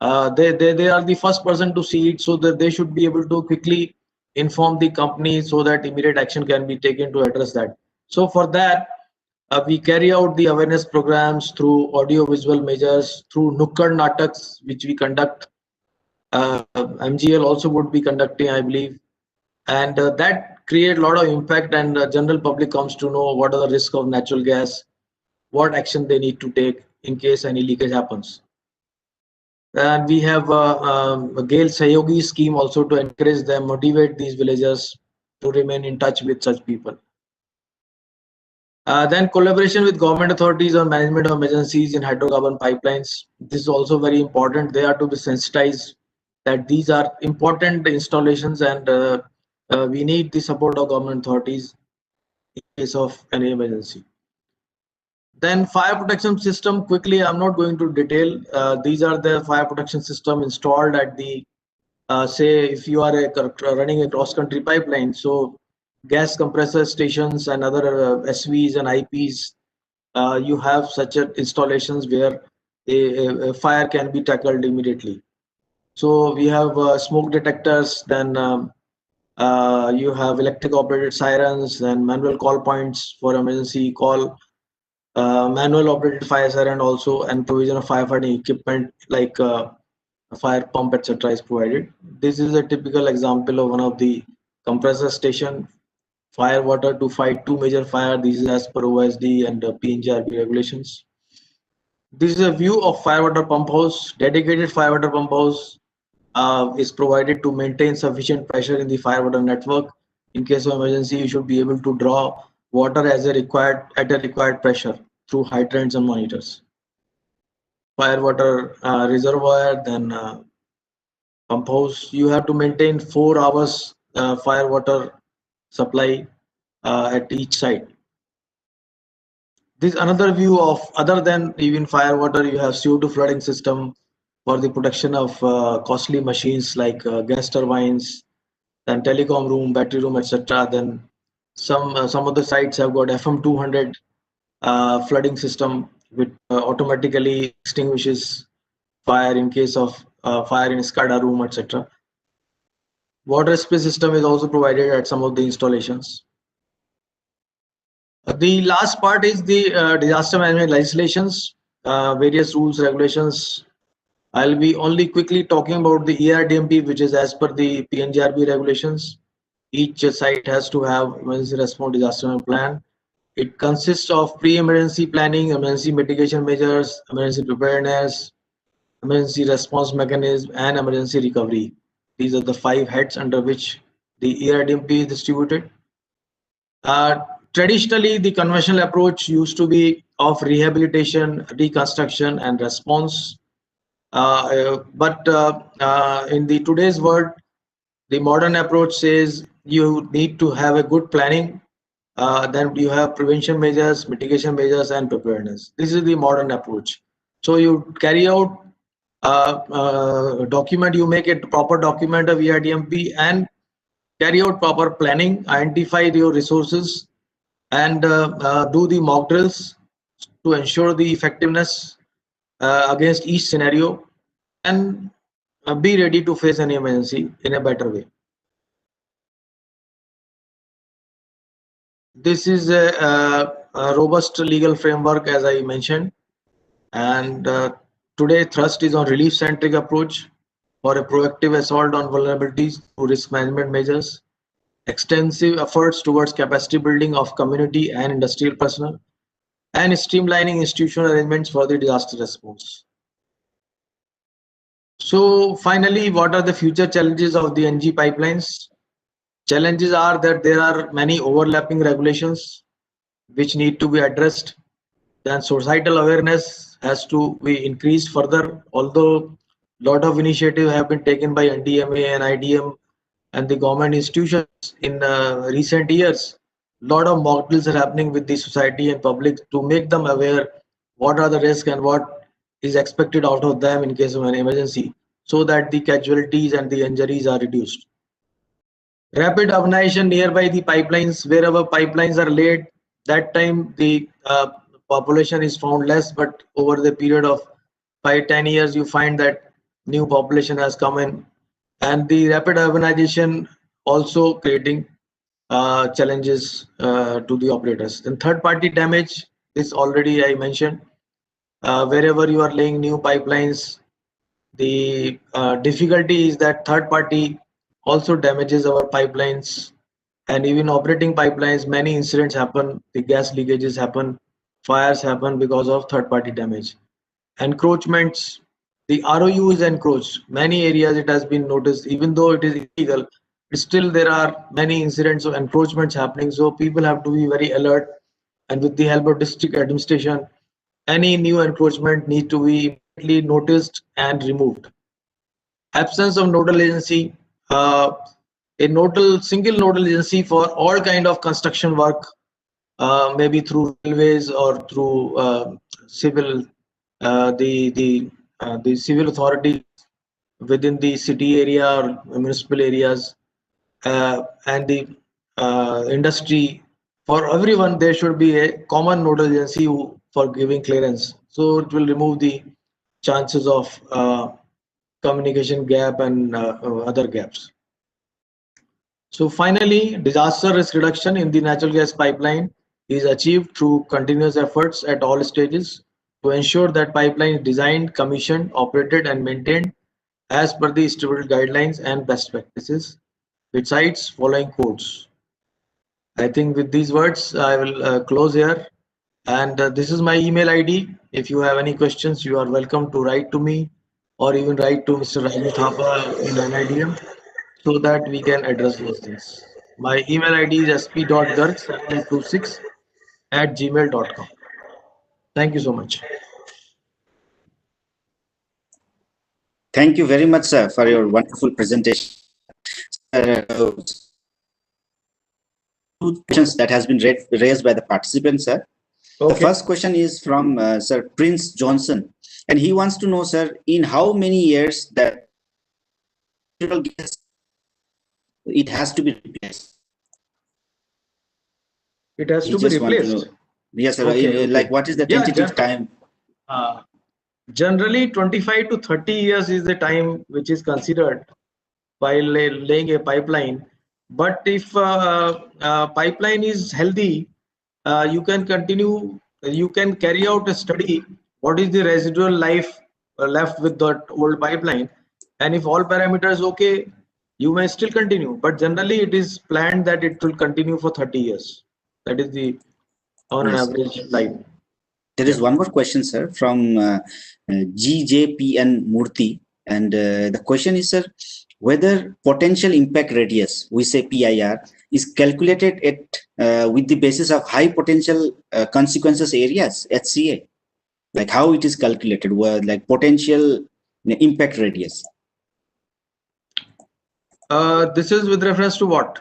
They are the first person to see it, so that they should be able to quickly inform the company so that immediate action can be taken to address that. So for that, we carry out the awareness programs through audio visual measures, through Nukkad Nataks, which we conduct. MGL also would be conducting, I believe, and that create a lot of impact, and general public comes to know what are the risks of natural gas, what action they need to take in case any leakage happens. And we have a GAIL Sayogi scheme also to encourage them, motivate these villagers to remain in touch with such people. Then collaboration with government authorities on management of emergencies in hydrocarbon pipelines. This is also very important. They are to be sensitized that these are important installations, and we need the support of government authorities in case of any emergency. Then fire protection system, quickly, I'm not going to detail. These are the fire protection system installed at the, say if you are running a cross-country pipeline, so gas compressor stations and other SVs and IPs, you have such installations where a fire can be tackled immediately. So we have smoke detectors, then you have electric operated sirens, then manual call points for emergency call, manual operated fire siren also, and provision of firefighting equipment like fire pump, etc. is provided. This is a typical example of one of the compressor station, fire water to fight two major fire. This is as per OSD and PNGRB regulations. This is a view of firewater pump house. Dedicated firewater pump house is provided to maintain sufficient pressure in the firewater network. In case of emergency, you should be able to draw water as at a required pressure through hydrants and monitors. Firewater reservoir, then pump house. You have to maintain 4 hours firewater supply at each site. This another view of, other than even firewater, you have CO2 flooding system for the protection of costly machines like gas turbines, then telecom room, battery room, etc. Then some of the sites have got FM200 flooding system, which automatically extinguishes fire in case of fire in SCADA room, etc. Water spray system is also provided at some of the installations. The last part is the disaster management legislations, various rules, regulations. I'll be only quickly talking about the ERDMP, which is as per the PNGRB regulations. Each site has to have emergency response disaster management plan. It consists of pre-emergency planning, emergency mitigation measures, emergency preparedness, emergency response mechanism, and emergency recovery. These are the 5 heads under which the ERDMP is distributed. Traditionally, the conventional approach used to be of rehabilitation, reconstruction, and response. But in the today's world, the modern approach says you need to have a good planning. Then you have prevention measures, mitigation measures, and preparedness. This is the modern approach. So you carry out document, you make a proper document of ERDMP and carry out proper planning, identify your resources, and do the mock drills to ensure the effectiveness against each scenario, and be ready to face any emergency in a better way. This is a robust legal framework, as I mentioned, and today thrust is on relief-centric approach for a proactive assault on vulnerabilities through risk management measures, extensive efforts towards capacity building of community and industrial personnel, and streamlining institutional arrangements for the disaster response. So finally, what are the future challenges of the NG pipelines? Challenges are that there are many overlapping regulations which need to be addressed. Then societal awareness has to be increased further, although a lot of initiatives have been taken by NDMA and NIDM and the government institutions in recent years. A lot of mock drills are happening with the society and public to make them aware what are the risks and what is expected out of them in case of an emergency, so that the casualties and the injuries are reduced. Rapid urbanization nearby the pipelines, wherever pipelines are laid, that time the population is found less, but over the period of 5-10 years, you find that new population has come in, and the rapid urbanization also creating challenges to the operators. Then third-party damage is already I mentioned. Wherever you are laying new pipelines, the difficulty is that third party also damages our pipelines, and even operating pipelines, many incidents happen, the gas leakages happen, fires happen because of third party damage. Encroachments, the ROU is encroached. Many areas it has been noticed, even though it is illegal, still there are many incidents of encroachments happening. So people have to be very alert, and with the help of district administration, any new encroachment needs to be immediately noticed and removed. Absence of nodal agency, a single nodal agency for all kind of construction work, maybe through railways or through civil, the civil authority within the city area or municipal areas, and the industry. For everyone, there should be a common nodal agency for giving clearance. So it will remove the chances of communication gap and other gaps. So finally, disaster risk reduction in the natural gas pipeline is achieved through continuous efforts at all stages to ensure that pipeline is designed, commissioned, operated, and maintained as per the established guidelines and best practices, with sites following codes. I think with these words, I will close here. And this is my email ID. If you have any questions, you are welcome to write to me, or even write to Mr. Raju Thapa in NIDM, so that we can address those things. My email ID is sp.garg7826@gmail.com. Thank you so much. Thank you very much, sir, for your wonderful presentation. Two questions that has been raised by the participants, sir. Okay. The first question is from Sir Prince Johnson, and he wants to know, sir, in how many years that it has to be replaced? It has to be replaced. Yes, sir. Okay, like what is the tentative time? Generally, 25 to 30 years is the time which is considered while laying a pipeline. But if pipeline is healthy, you can continue, you can carry out a study, what is the residual life left with that old pipeline, and if all parameters okay, you may still continue, but generally it is planned that it will continue for 30 years. That is the on an Yes. average life. There is one more question, sir, from GJPN Murthy. And the question is, sir, whether potential impact radius, we say PIR, is calculated at with the basis of high potential consequences areas, HCA. Like how it is calculated, where like potential impact radius. This is with reference to what?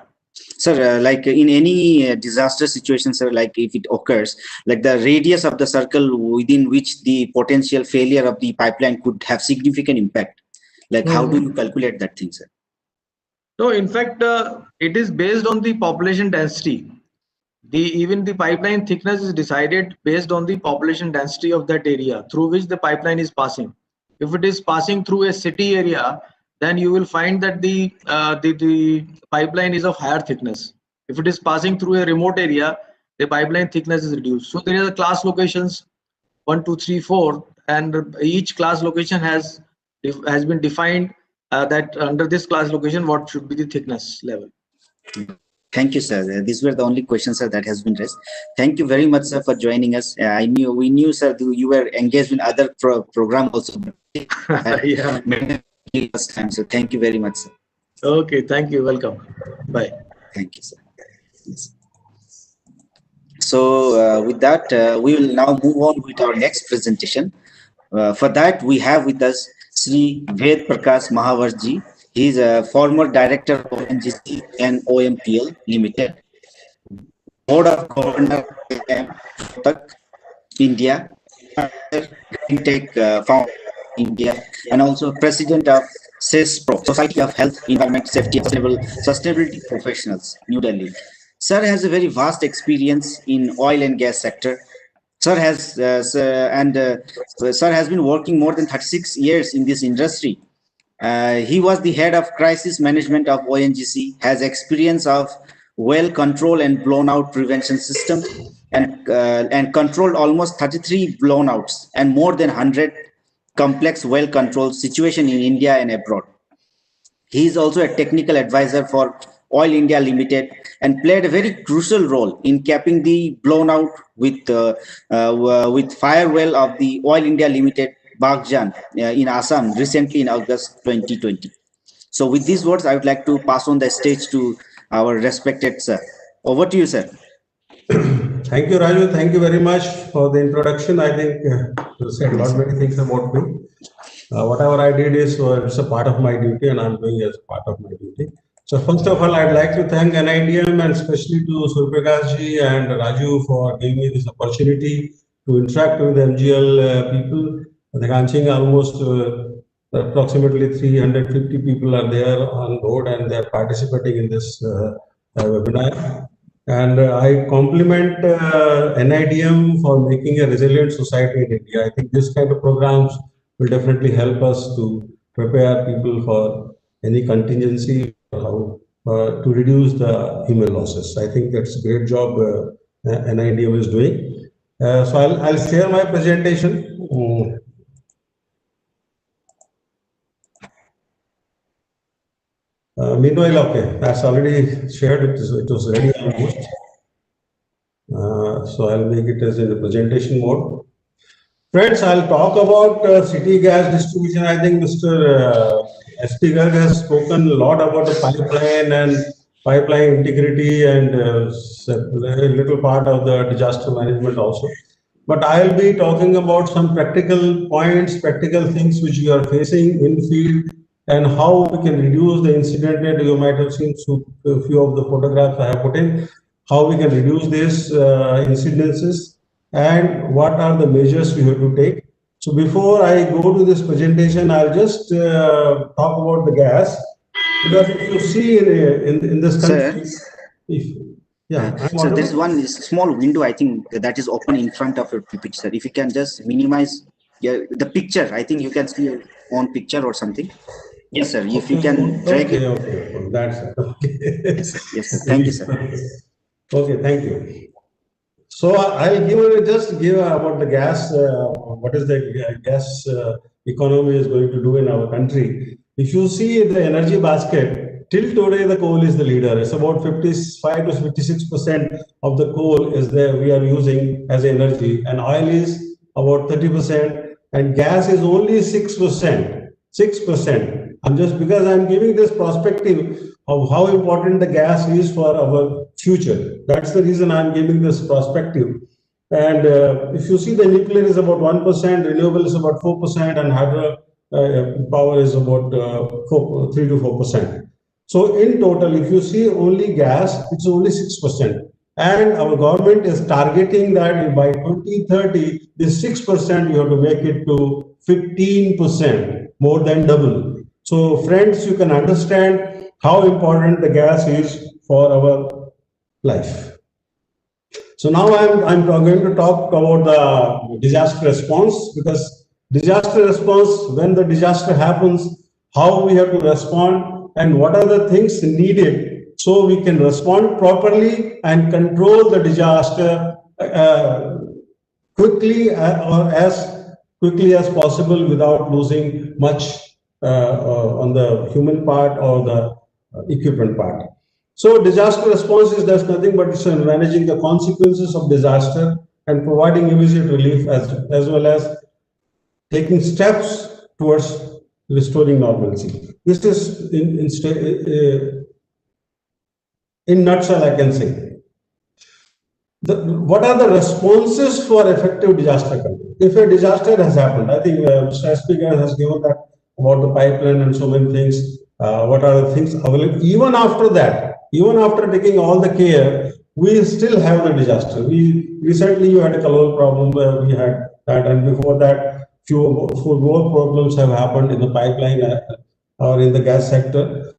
Sir, like in any disaster situation, sir, like if it occurs, like the radius of the circle within which the potential failure of the pipeline could have significant impact, like how do you calculate that thing, sir? No, in fact, it is based on the population density. Even the pipeline thickness is decided based on the population density of that area through which the pipeline is passing. If it is passing through a city area, then you will find that the pipeline is of higher thickness. If it is passing through a remote area, the pipeline thickness is reduced. So there are the class locations 1, 2, 3, 4, and each class location has been defined that under this class location what should be the thickness level. Thank you, sir. These were the only questions, sir, that has been raised. Thank you very much, sir, for joining us. We knew, sir, you were engaged in other program also. Yeah. First time, so thank you very much, sir. Okay, thank you. Welcome. Bye. Thank you, sir. Yes. So with that, we will now move on with our next presentation. For that, we have with us Sri Ved Prakash Mahavarji. He is a former director of NGC and OMPL Limited, Board of Governors of India, Tech Foundation India, and also President of SESPRO, Society of Health, Environment, Safety, and Sustainability Professionals, New Delhi. Sir has a very vast experience in oil and gas sector. Sir has been working more than 36 years in this industry. He was the head of crisis management of ONGC, has experience of well control and blown out prevention system, and controlled almost 33 blown outs and more than 100 complex well controlled situation in India and abroad. He is also a technical advisor for Oil India Limited and played a very crucial role in capping the blown out with fire well of the Oil India Limited Baghjan in Assam recently in August 2020. So with these words, I would like to pass on the stage to our respected sir. Over to you, sir. Thank you, Raju. Thank you very much for the introduction. I think you said a lot many things about me. Whatever I did is it's a part of my duty, and I'm doing as part of my duty. So first of all, I'd like to thank NIDM and especially to Surprakash ji and Raju for giving me this opportunity to interact with MGL people. I'm seeing almost approximately 350 people are there on board and they're participating in this webinar. And I compliment NIDM for making a resilient society in India. I think this kind of programs will definitely help us to prepare people for any contingency to reduce the human losses. I think that's a great job NIDM is doing. So I'll share my presentation. Meanwhile, okay, that's already shared. It was ready almost. So I'll make it as in the presentation mode. Friends, I'll talk about city gas distribution. I think Mr. S.P. Garg has spoken a lot about the pipeline and pipeline integrity and a little part of the disaster management also. But I'll be talking about some practical points, practical things which we are facing in field and how we can reduce the incident rate. You might have seen a few of the photographs I have put in, how we can reduce these incidences and what are the measures we have to take. So before I go to this presentation, I'll just talk about the gas. Because if you see in this country, so there is one small window, I think, that is open in front of your picture. If you can just minimize the picture, I think you can see your own picture or something. Yes, sir. If you can drag it. Okay. That's it. Okay. Yes, sir. Thank you, sir. Okay, thank you. So I'll just give about the gas, what is the gas economy is going to do in our country. If you see the energy basket, till today the coal is the leader. It's about 55 to 56% of the coal is there we are using as energy, and oil is about 30%, and gas is only 6%. 6%. And just because I'm giving this perspective of how important the gas is for our future. That's the reason I'm giving this perspective. And if you see, the nuclear is about 1%, renewable is about 4%, and hydro power is about 3 to 4%. So in total, if you see only gas, it's only 6%. And our government is targeting that by 2030, this 6% you have to make it to 15%, more than double. So friends, you can understand how important the gas is for our life. So now I'm going to talk about the disaster response, because disaster response, when the disaster happens, how we have to respond and what are the things needed so we can respond properly and control the disaster quickly or as quickly as possible without losing much on the human part or the equipment part. So disaster response is there's nothing but it's managing the consequences of disaster and providing immediate relief as well as taking steps towards restoring normalcy. This is in nutshell, I can say. What are the responses for effective disaster control? If a disaster has happened, I think Mr. Speaker has given that about the pipeline and so many things. What are the things available? Even after that, even after taking all the care, we still have the disaster. Recently you had a Kalol problem where we had that, and before that, few more problems have happened in the pipeline or in the gas sector.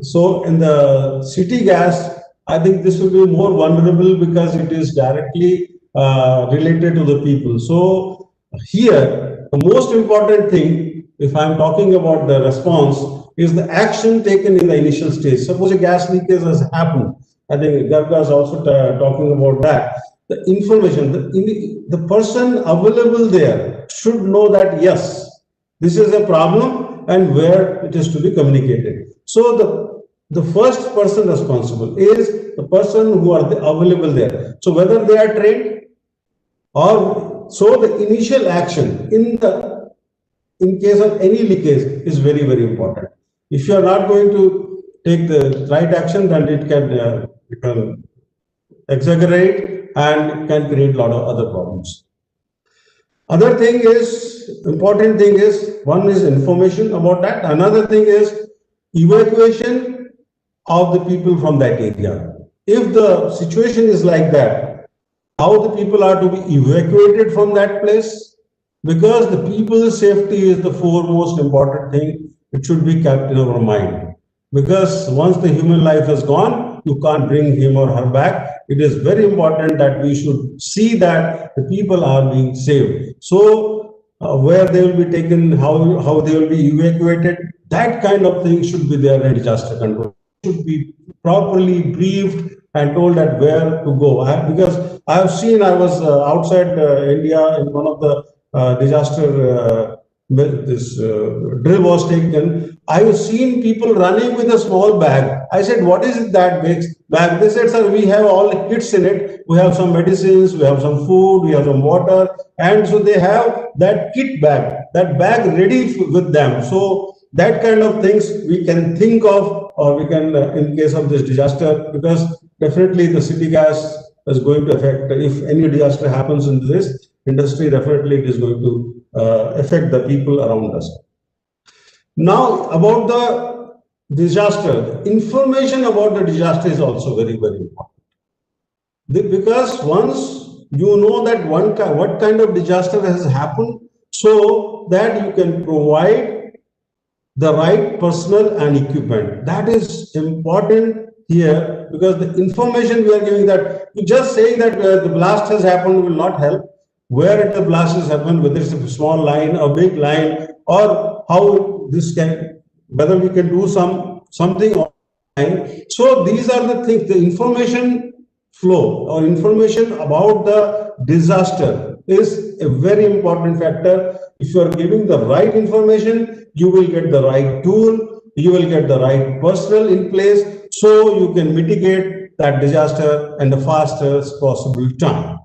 So in the city gas, I think this will be more vulnerable because it is directly related to the people. So here, the most important thing, if I'm talking about the response, is the action taken in the initial stage. Suppose a gas leakage has happened. I think Govt is also talking about that. The information, the person available there should know that, yes, this is a problem and where it is to be communicated. So the first person responsible is the person who are available there. So whether they are trained or so, the initial action in case of any leakage is very, very important. If you are not going to take the right action, then it can exaggerate and can create a lot of other problems. Other thing is, important thing is, one is information about that. Another thing is evacuation of the people from that area. If the situation is like that, how the people are to be evacuated from that place, because the people's safety is the foremost important thing. It should be kept in our mind, because once the human life is gone, you can't bring him or her back. It is very important that we should see that the people are being saved. So where they will be taken, how they will be evacuated, that kind of thing should be there in disaster control. Should be properly briefed and told that where to go. Because I have seen, I was outside India in one of the disaster drill was taken. I have seen people running with a small bag. I said, what is that bag? They said, sir, we have all the kits in it. We have some medicines, we have some food, we have some water. And so they have that kit bag, that bag ready with them. So that kind of things we can think of, or we can, in case of this disaster, because definitely the city gas is going to affect, if any disaster happens in this industry, definitely it is going to affect the people around us. Now, about the disaster, information about the disaster is also very, very important. Because once you know that what kind of disaster has happened, so that you can provide the right personnel and equipment. That is important here, because the information we are giving, that just saying that the blast has happened will not help. Where the blast has happened, whether it's a small line, a big line, or how this can, whether we can do something online. So these are the things, the information flow or information about the disaster is a very important factor. If you are giving the right information, you will get the right tool, you will get the right personnel in place, so you can mitigate that disaster in the fastest possible time.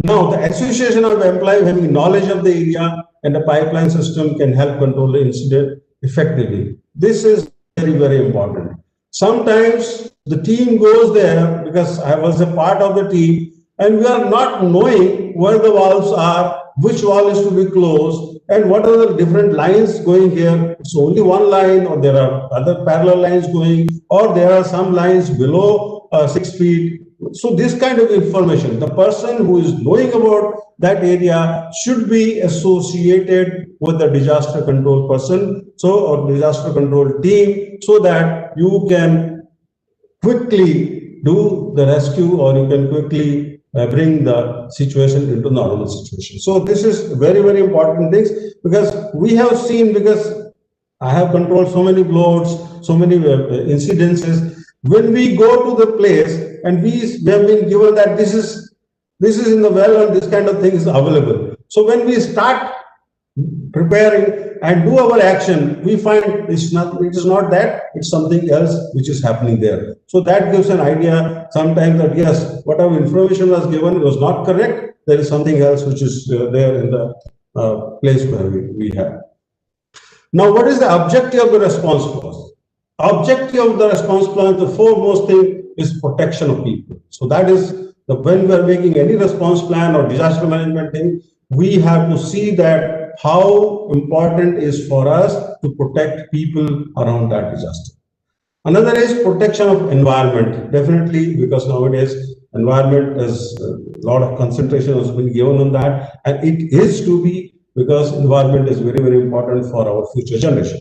Now, the association of employees having knowledge of the area and the pipeline system can help control the incident effectively. This is very, very important. Sometimes the team goes there, because I was a part of the team, and we are not knowing where the valves are, which valve is to be closed, and what are the different lines going here. It's only one line, or there are other parallel lines going, or there are some lines below 6 feet. So this kind of information, the person who is knowing about that area should be associated with the disaster control person, or disaster control team, so that you can quickly do the rescue, or you can quickly bring the situation into normal situation. So this is very, very important things, because we have seen, because I have controlled so many blowouts, so many incidences. When we go to the place and we have been given that this is in the well and this kind of thing is available. So when we start preparing and do our action, we find it is not that, it's something else which is happening there. So that gives an idea sometimes that yes, whatever information was given was not correct. There is something else which is there in the place where we have. Now, what is the objective of the response plan? Objective of the response plan, the foremost thing is protection of people. So that is when we are making any response plan or disaster management thing, we have to see that how important is for us to protect people around that disaster. Another is protection of environment, definitely, because nowadays environment is a lot of concentration has been given on that, and it is to be, because environment is very, very important for our future generation.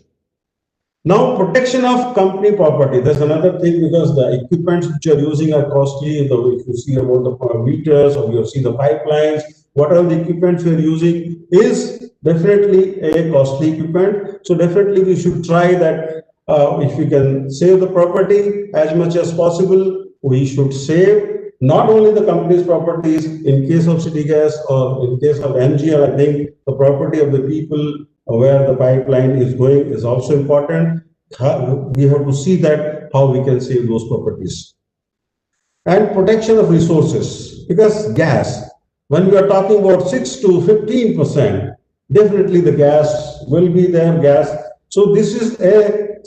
Now, protection of company property, that's another thing, because the equipments which you are using are costly. If you see about the meters, or you see the pipelines, whatever the equipment we are using is definitely a costly equipment. So definitely we should try that. If we can save the property as much as possible, we should save not only the company's properties. In case of city gas or in case of MGL, I think the property of the people where the pipeline is going is also important. We have to see that how we can save those properties. And protection of resources, because gas, when we are talking about 6 to 15%, definitely the gas will be there, gas. So this is a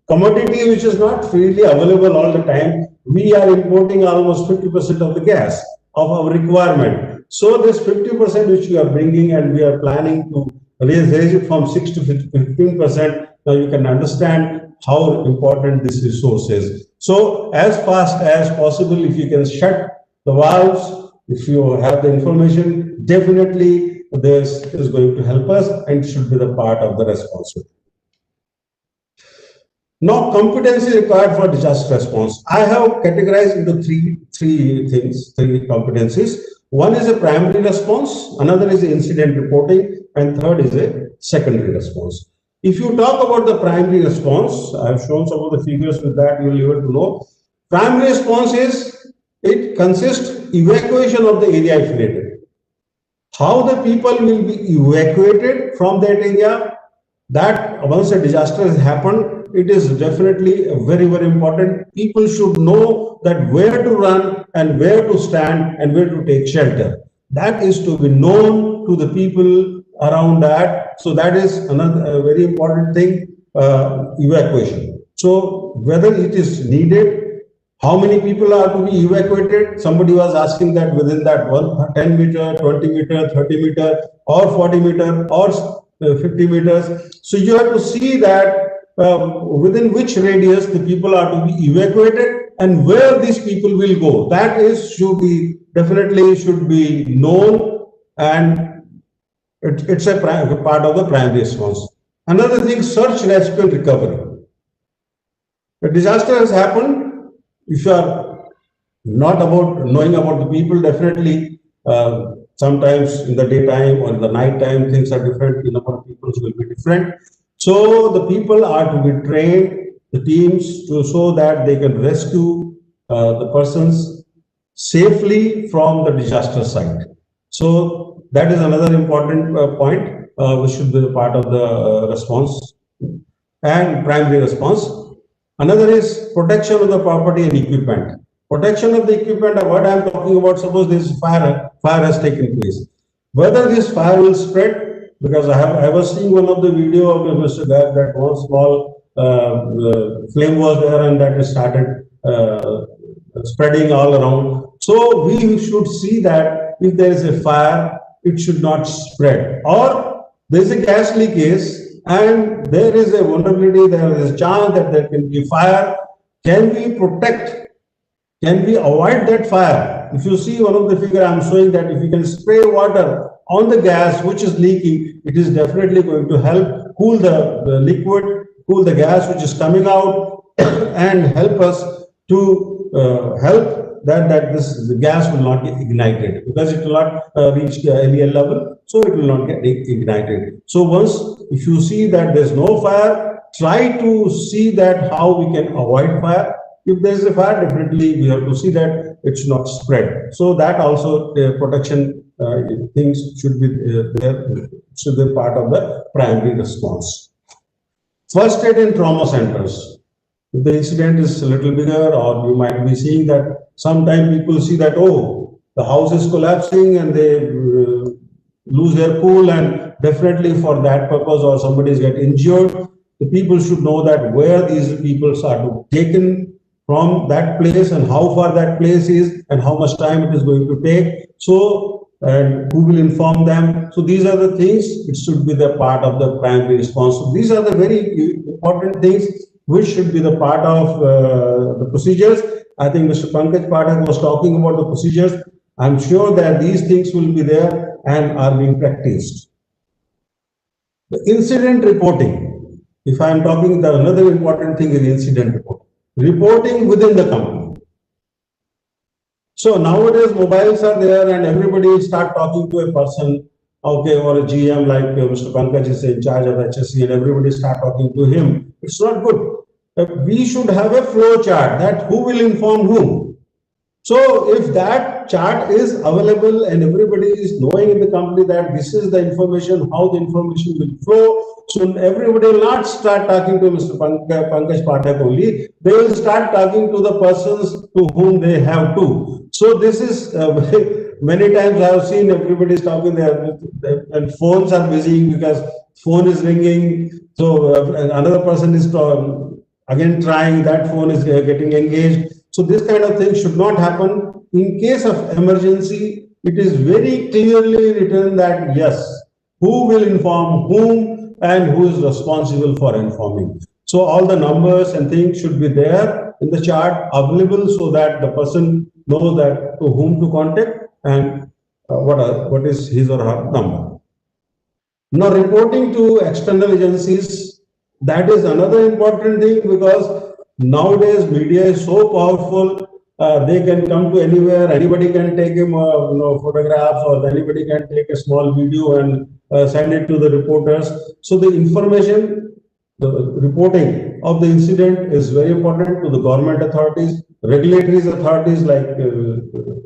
commodity which is not freely available all the time. We are importing almost 50% of the gas of our requirement. So this 50% which we are bringing, and we are planning to raise it from 6 to 15%. Now you can understand how important this resource is. So as fast as possible, if you can shut the valves, if you have the information, definitely this is going to help us and should be the part of the responsibility. Now, competency required for disaster response. I have categorized into three competencies. One is a primary response, another is incident reporting, and third is a secondary response. If you talk about the primary response, I have shown some of the figures with that, you will be able to know. Primary response it consists evacuation of the area if needed. How the people will be evacuated from that area, that once a disaster has happened, it is definitely very, very important. People should know that where to run and where to stand and where to take shelter. That is to be known to the people around that. So that is another very important thing, evacuation. So whether it is needed, how many people are to be evacuated? Somebody was asking that within that 10 meter, 20 meter, 30 meter, or 40 meter, or 50 meters. So you have to see that within which radius the people are to be evacuated and where these people will go. That is definitely should be known, and it's a part of the primary response. Another thing, search, rescue, and recovery. A disaster has happened. If you are not knowing about the people, definitely sometimes in the daytime or in the night time things are different. The number of people will be different. So the people are to be trained, the teams, so that they can rescue the persons safely from the disaster site. So that is another important point which should be the part of the response and primary response. Another is protection of the property and equipment. Protection of the equipment, what I am talking about, suppose this fire has taken place. Whether this fire will spread, because I was seeing one of the video of Mr. Govt that one small flame was there and that started spreading all around. So we should see that if there is a fire, it should not spread. Or there is a gas leakage and there is a vulnerability, there is a chance that there can be fire. Can we protect? Can we avoid that fire? If you see one of the figure I am showing, that if you can spray water on the gas which is leaking, it is definitely going to help cool the liquid, cool the gas which is coming out and help us to help that the gas will not get ignited, because it will not reach the LEL level, so it will not get ignited. So once if you see that there is no fire, try to see that how we can avoid fire. If there is a fire, definitely we have to see that it should not spread. So that also protection things should be there, should be part of the primary response. First aid in trauma centers. If the incident is a little bigger, or you might be seeing that sometimes people see that, oh, the house is collapsing and they lose their cool, and definitely for that purpose, or somebody is get injured, the people should know that where these people are taken from that place and how far that place is and how much time it is going to take. So, and who will inform them. So these are the things, it should be the part of the primary response. So these are the very important things which should be the part of the procedures. I think Mr. Pankaj Pathak was talking about the procedures. I'm sure that these things will be there and are being practiced. The incident reporting. If I am talking, the another important thing is incident reporting. Reporting within the company. So nowadays mobiles are there and everybody will start talking to a person, okay, or a GM like Mr. Pankaj is in charge of HSE, and everybody start talking to him. It's not good. We should have a flow chart that who will inform whom. So if that chart is available and everybody is knowing in the company that this is the information, how the information will flow, so everybody will not start talking to Mr. Pankaj Pathak only. They will start talking to the persons to whom they have to. So this is many times I have seen everybody is talking there and phones are busy because phone is ringing. So another person is again trying, that phone is getting engaged. So this kind of thing should not happen. In case of emergency, it is very clearly written that yes, who will inform whom and who is responsible for informing. So all the numbers and things should be there in the chart available so that the person knows that to whom to contact and what is his or her number. Now reporting to external agencies, that is another important thing, because nowadays media is so powerful. They can come to anywhere. Anybody can take him, photographs, or anybody can take a small video and send it to the reporters. So the information, the reporting of the incident is very important to the government authorities, regulatory authorities like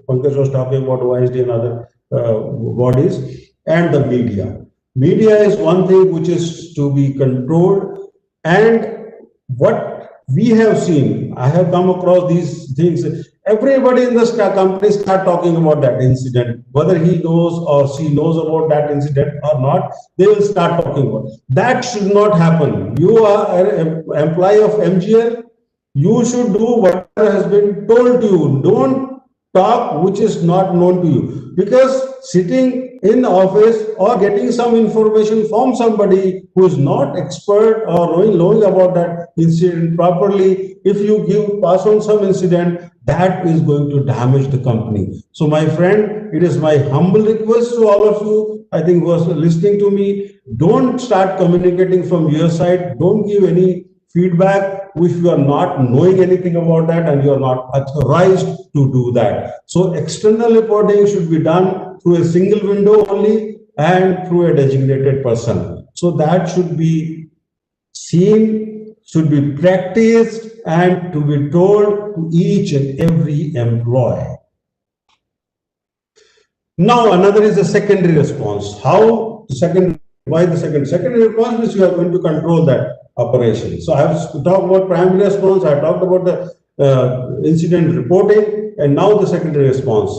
Pankaj was talking about OISD and other bodies, and the media. Media is one thing which is to be controlled, and what we have seen, I have come across these things. Everybody in the company start talking about that incident, whether he knows or she knows about that incident or not. They will start talking about it. That should not happen. You are an employee of MGL. You should do whatever has been told to you. Don't talk which is not known to you, because sitting in office or getting some information from somebody who is not expert or knowing about that incident properly, if you pass on some incident, that is going to damage the company. So my friend, it is my humble request to all of you, I think, who are listening to me, don't start communicating from your side. Don't give any feedback if you are not knowing anything about that and you are not authorized to do that. So external reporting should be done through a single window only and through a designated person. So that should be seen should be practiced and to be told to each and every employee. Now, another is the secondary response. How the second? Why the secondary response is you are going to control that operation. So I have talked about primary response. I talked about the incident reporting, and now the secondary response.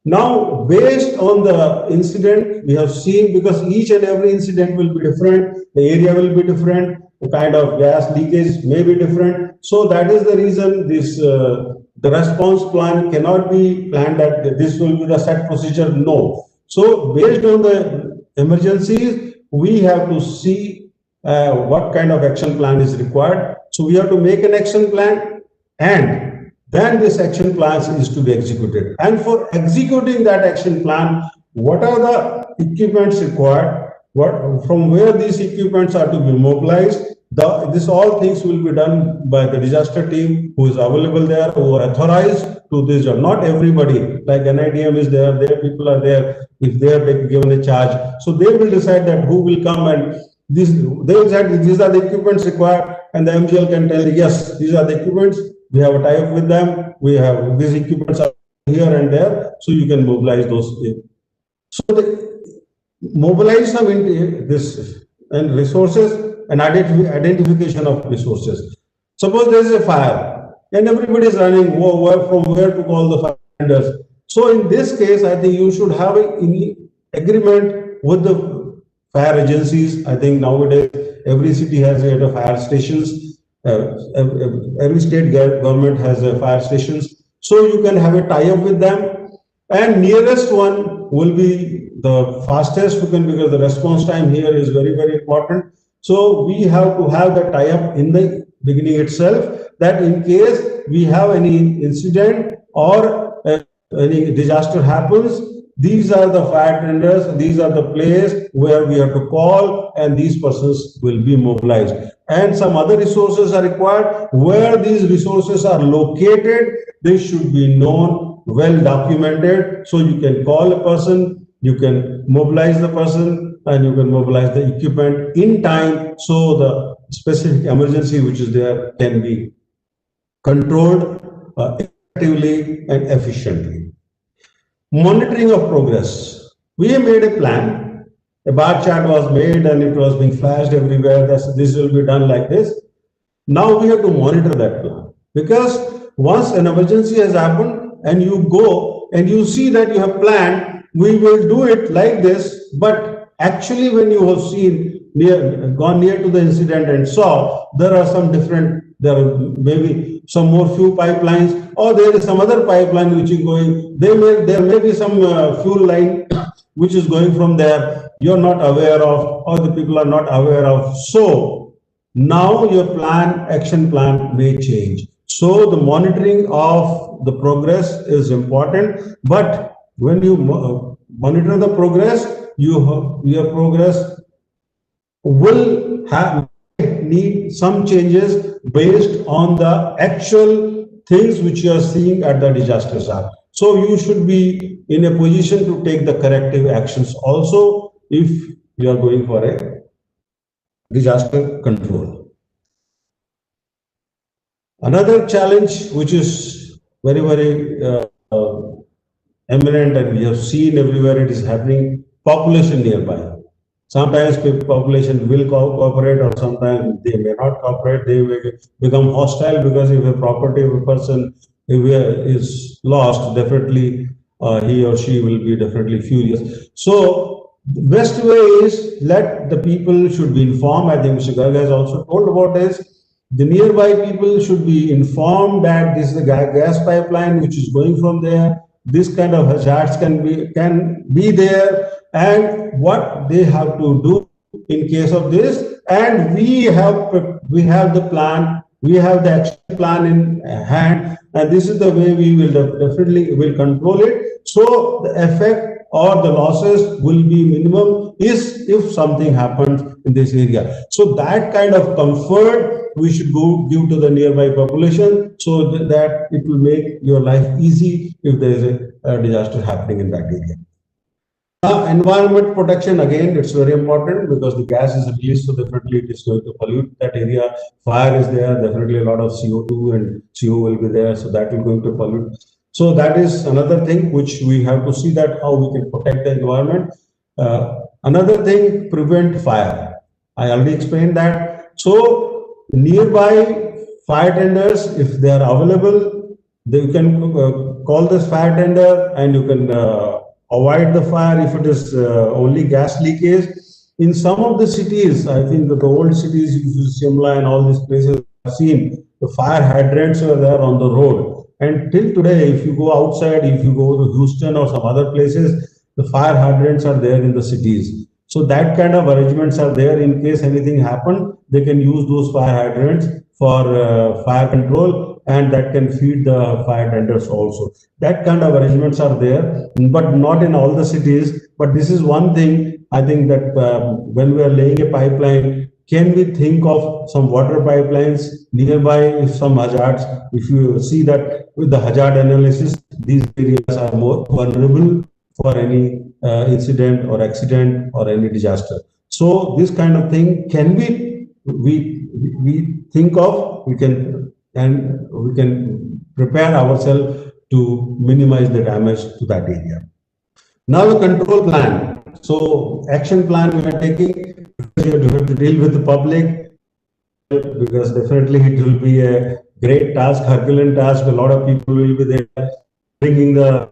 Now, based on the incident, we have seen, because each and every incident will be different, the area will be different, the kind of gas leakage may be different. So that is the reason this the response plan cannot be planned that this will be the set procedure. No. So based on the emergencies, we have to see what kind of action plan is required. So we have to make an action plan, and then this action plan is to be executed. And for executing that action plan, what are the equipments required? From where these equipments are to be mobilized? This all things will be done by the disaster team who is available there, who are authorized to this job. Not everybody, like NIDM is there, their people are there, if they are given a charge. So they will decide that who will come, and they will decide these are the equipments required, and the MGL can tell, yes, these are the equipments, we have a tie-up with them, we have these equipments are here and there, so you can mobilize those. So the mobilize some this and resources and identification of resources. Suppose there is a fire and everybody is running from where to call the fire tenders. So in this case, I think you should have an agreement with the fire agencies. I think nowadays every city has a fire stations. Every state government has fire stations. So you can have a tie-up with them, and nearest one will be the fastest, because the response time here is very, very important. So we have to have the tie-up in the beginning itself, that in case we have any incident or any disaster happens, these are the fire tenders, these are the place where we have to call, and these persons will be mobilized. And some other resources are required. Where these resources are located, they should be known, well documented, so you can call a person, you can mobilize the person, and you can mobilize the equipment in time, so the specific emergency which is there can be controlled effectively and efficiently. Monitoring of progress. We have made a plan. A bar chart was made and it was being flashed everywhere. This will be done like this. Now we have to monitor that plan, because once an emergency has happened and you go and you see that you have planned, we will do it like this, but actually when you have gone near to the incident and saw there are some different, there are maybe some more few pipelines, or there is some other pipeline which is going, there may be some fuel line which is going from there, you're not aware of, or the people are not aware of. So now your action plan may change. So the monitoring of the progress is important, but when you monitor the progress, your progress will need some changes based on the actual things which you are seeing at the disaster site. So you should be in a position to take the corrective actions also if you are going for a disaster control. Another challenge which is very, very eminent, and we have seen everywhere it is happening, population nearby. Sometimes population will cooperate, or sometimes they may not cooperate. They may become hostile, because if a property of a person is lost, definitely he or she will be definitely furious. So the best way is let the people should be informed. I think Mr. Garg has also told about this. The nearby people should be informed that this is a gas pipeline which is going from there. This kind of hazards can be there, and what they have to do in case of this. And we have the plan, we have the action plan in hand, and this is the way we will definitely control it. So the effect or the losses will be minimum if something happens in this area. So that kind of comfort we should give to the nearby population, so that it will make your life easy if there is a disaster happening in that area. Environment protection, again, it's very important because the gas is released, so definitely it is going to pollute that area. Fire is there, definitely a lot of CO2 and CO will be there, so that is going to pollute. So that is another thing which we have to see, that how we can protect the environment. Another thing, prevent fire. I already explained that. So nearby fire tenders, if they are available, you can call this fire tender and you can avoid the fire if it is only gas leakage. In some of the cities, I think that the old cities, Shimla and all these places, I've seen the fire hydrants are there on the road. And till today, if you go outside, if you go to Houston or some other places, the fire hydrants are there in the cities. So that kind of arrangements are there. In case anything happened, they can use those fire hydrants for fire control, and that can feed the fire tenders also. That kind of arrangements are there, but not in all the cities. But this is one thing I think that when we are laying a pipeline, can we think of some water pipelines nearby if some hazards? If you see that with the hazard analysis, these areas are more vulnerable for any incident or accident or any disaster. So this kind of thing can be, we think of, we can prepare ourselves to minimize the damage to that area. Now the control plan. So action plan we are taking, you have to deal with the public, because definitely it will be a great task, Herculean task. A lot of people will be there, bringing the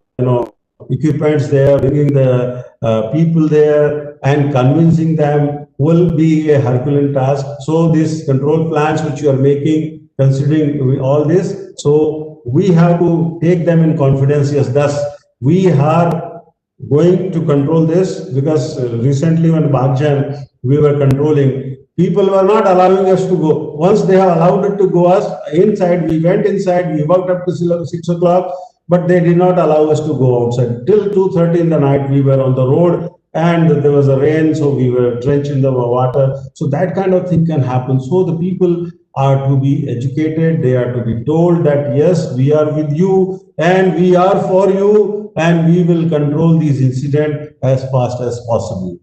equipments there, bringing the people there, and convincing them will be a Herculean task. So these control plans which you are making, considering all this, so we have to take them in confidence. Yes, thus we are going to control this, because recently when Bhagjan we were controlling, people were not allowing us to go. Once they have allowed it to go us inside, we went inside, we worked up to 6 o'clock, but they did not allow us to go outside. Till 2:30 in the night, we were on the road, and there was a rain, so we were drenched in the water. So that kind of thing can happen. So the people are to be educated. They are to be told that, yes, we are with you and we are for you, and we will control these incidents as fast as possible.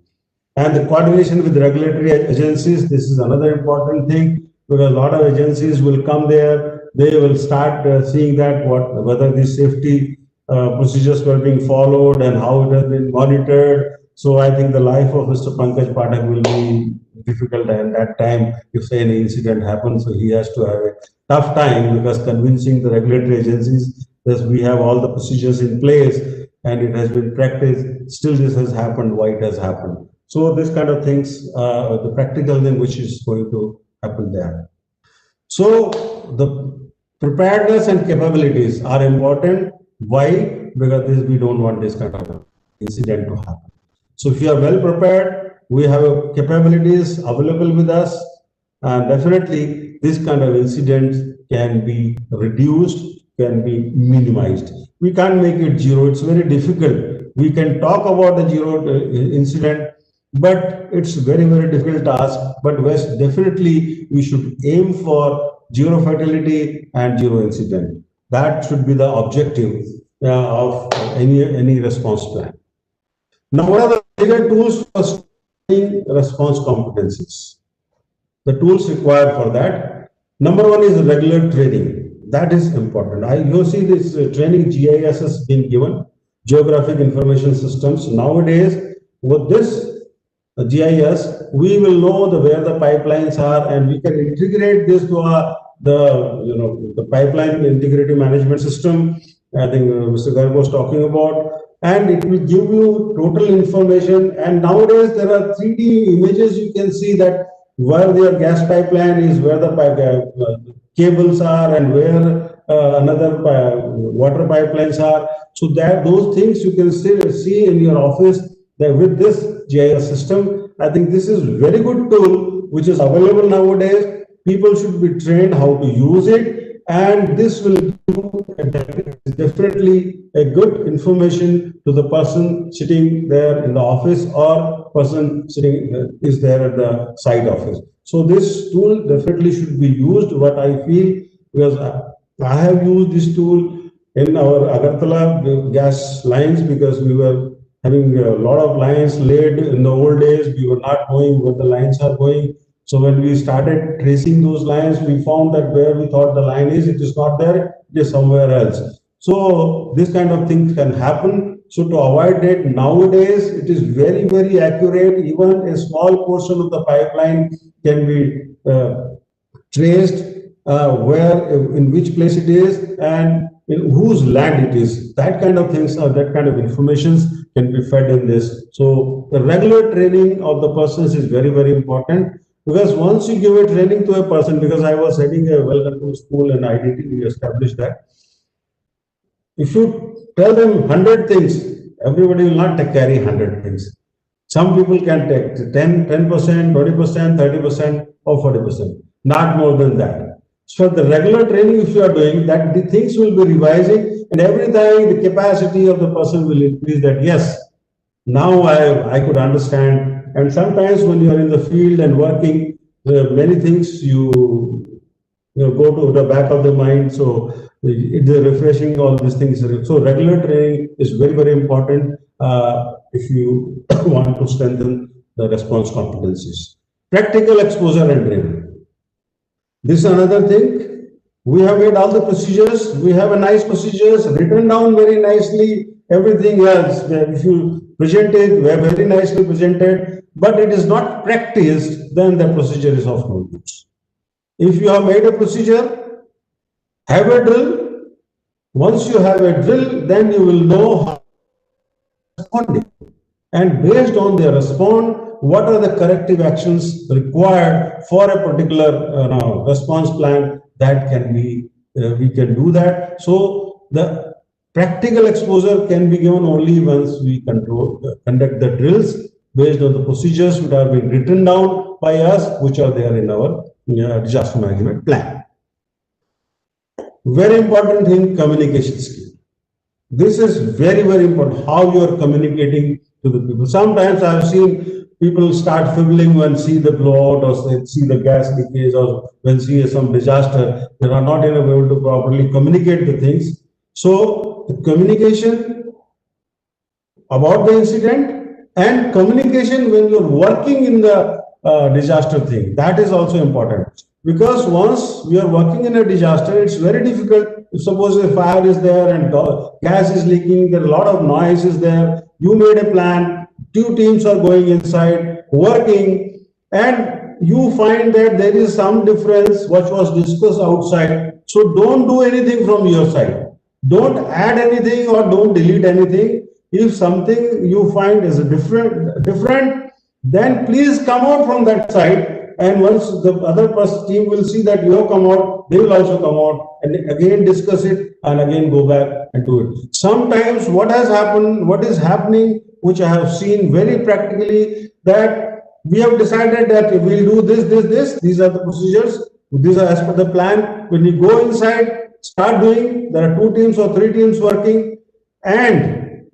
And the coordination with regulatory agencies, this is another important thing, because a lot of agencies will come there. They will start seeing that whether these safety procedures were being followed and how it has been monitored. So I think the life of Mr. Pankaj Pathak will be difficult at that time if any incident happens. So he has to have a tough time, because convincing the regulatory agencies that we have all the procedures in place and it has been practiced, still this has happened, why it has happened. So this kind of things, the practical thing which is going to happen there. So the preparedness and capabilities are important. Why? Because we don't want this kind of incident to happen. So if you are well prepared, we have capabilities available with us, and definitely this kind of incidents can be reduced, can be minimized. We can't make it zero. It's very difficult. We can talk about the zero incident, but it's very, very difficult task. But definitely we should aim for zero fatality and zero incident. That should be the objective of any response plan. Now, what are the bigger tools for studying response competencies? The tools required for that. Number one is regular training. That is important. You see this training GIS has been given, Geographic Information Systems. Nowadays, with this GIS, we will know where the pipelines are, and we can integrate this to the pipeline integrity management system. I think Mr. Garg was talking about, and it will give you total information. And nowadays there are 3D images. You can see that where your gas pipeline is, where the cables are, and where another water pipelines are. So that those things you can still see in your office. That with this GIS system, I think this is very good tool which is available nowadays. People should be trained how to use it, and this will give definitely a good information to the person sitting there in the office, or person sitting is there at the site office. So this tool definitely should be used. What I feel, because I have used this tool in our Agartala gas lines, because we were having a lot of lines laid. In the old days, we were not knowing where the lines are going. So when we started tracing those lines, we found that where we thought the line is, it is not there, it is somewhere else. So this kind of things can happen. So to avoid it, nowadays, it is very, very accurate. Even a small portion of the pipeline can be traced, where, in which place it is, and in whose land it is. That kind of things, that kind of information can be fed in this. So the regular training of the persons is very, very important, because once you give a training to a person, because I was heading a well-controlled school in IDT, we established that. If you tell them 100 things, everybody will not carry 100 things. Some people can take 10%, 20%, 30%, or 40%, not more than that. So the regular training, if you are doing that, the things will be revising, and every time the capacity of the person will increase, that yes, now I could understand. And sometimes when you are in the field and working, many things you go to the back of the mind. So it's refreshing, all these things. So regular training is very, very important if you want to strengthen the response competencies. Practical exposure and training. This is another thing. We have made all the procedures. We have a nice procedures written down very nicely. Everything else, if you present it, we have very nicely presented, but it is not practiced, then the procedure is of no use. If you have made a procedure, have a drill. Once you have a drill, then you will know how to respond. And based on their response, what are the corrective actions required for a particular response plan that can be, we can do that. So the practical exposure can be given only once we conduct the drills based on the procedures which are being written down by us, which are there in our disaster management plan. Very important thing, communication skill. This is very, very important, how you are communicating to the people. Sometimes I have seen people start fibbling when see the blowout or see the gas leakage or when see some disaster. They are not able to properly communicate the things. So the communication about the incident and communication when you're working in the disaster thing, that is also important. Because once we are working in a disaster, it's very difficult. If suppose a fire is there and gas is leaking, there are a lot of noise is there. You made a plan, 2 teams are going inside, working, and you find that there is some difference which was discussed outside. So don't do anything from your side. Don't add anything or don't delete anything. If something you find is different, then please come out from that side. And once the other team will see that you have come out, they will also come out and again discuss it and again go back and do it. Sometimes what has happened, what is happening, which I have seen very practically, that we have decided that we will do this, these are the procedures, these are as per the plan. When you go inside, start doing, there are 2 teams or 3 teams working, and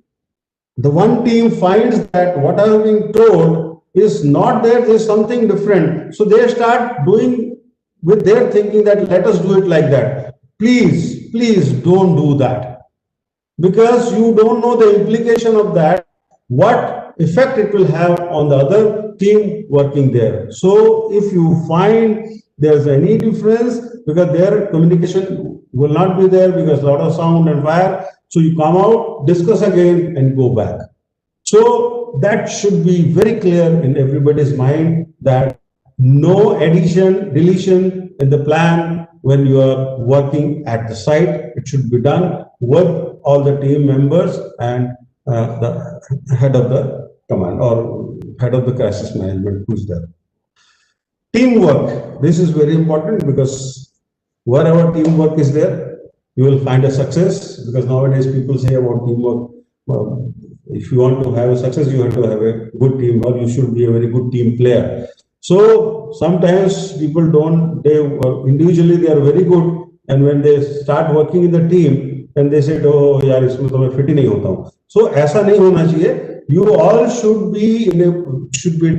the one team finds that what I have been told is not there, there is something different. So they start doing with their thinking that let us do it like that. Please, please don't do that. Because you don't know the implication of that, what effect it will have on the other team working there. So if you find there's any difference, because their communication will not be there because a lot of sound and fire, so you come out, discuss again and go back. So that should be very clear in everybody's mind, that no addition, deletion in the plan when you are working at the site. It should be done with all the team members and the head of the command or head of the crisis management who's there. Teamwork, this is very important, because wherever teamwork is there, you will find a success. Because nowadays people say about teamwork, if you want to have a success, you have to have a good team, or you should be a very good team player. So sometimes people don't, they individually they are very good, and when they start working in the team, then they say, oh yaar, isme to main fit hi nahi hota hu. So aisa nahi hona chahiye. You all should be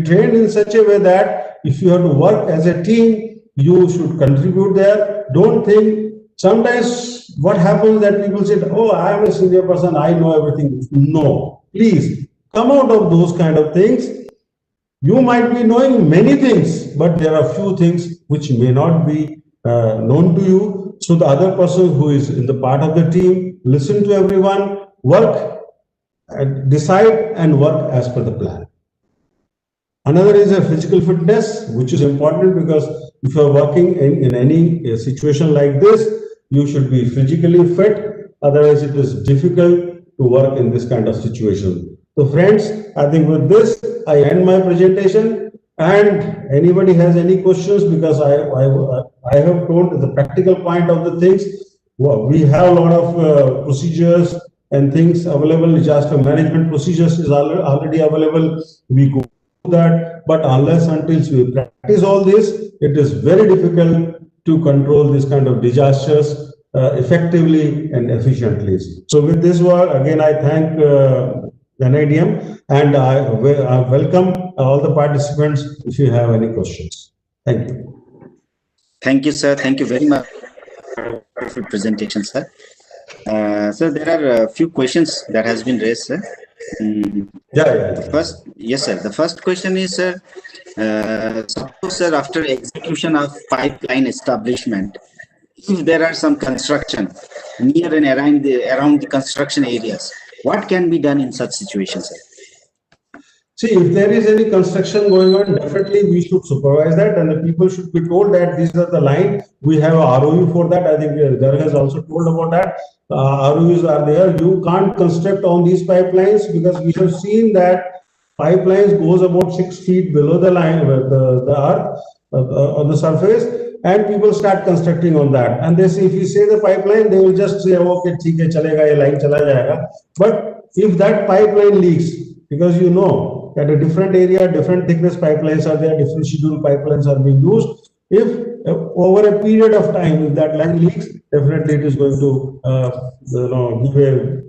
trained in such a way that if you have to work as a team, you should contribute there. Don't think. Sometimes what happens that people say, oh, I am a senior person, I know everything. No, please come out of those kind of things. You might be knowing many things, but there are few things which may not be known to you. So the other person who is in the part of the team, listen to everyone, work, and decide and work as per the plan. Another is a physical fitness, which is important because if you are working in any situation like this, you should be physically fit. Otherwise, it is difficult to work in this kind of situation. So friends, I think with this, I end my presentation, and anybody has any questions, because I have told the practical point of the things. Well, we have a lot of procedures and things available. Disaster management procedures is already available. We go that, but unless until we practice all this, it is very difficult to control this kind of disasters effectively and efficiently. So with this word, again, I thank NIDM, and I welcome all the participants if you have any questions. Thank you. Thank you, sir. Thank you very much for presentation, sir. So there are a few questions that has been raised, sir. First, yes, sir. The first question is, sir, suppose, sir, after execution of pipeline establishment, if there are some construction near and around the construction areas, what can be done in such situations, sir? See, if there is any construction going on, definitely we should supervise that, and the people should be told that these are the line. We have a ROU for that. I think Garg has also told about that. ROUs are there. You can't construct on these pipelines, because we have seen that pipelines goes about 6 feet below the line, the earth on the surface, and people start constructing on that. And they say, if you say the pipeline, they will just say, okay, theek hai, chalega, ye line chala jayega. But if that pipeline leaks, because you know, at a different area, different thickness pipelines are there, different schedule pipelines are being used. If over a period of time, if that line leaks, definitely it is going to give a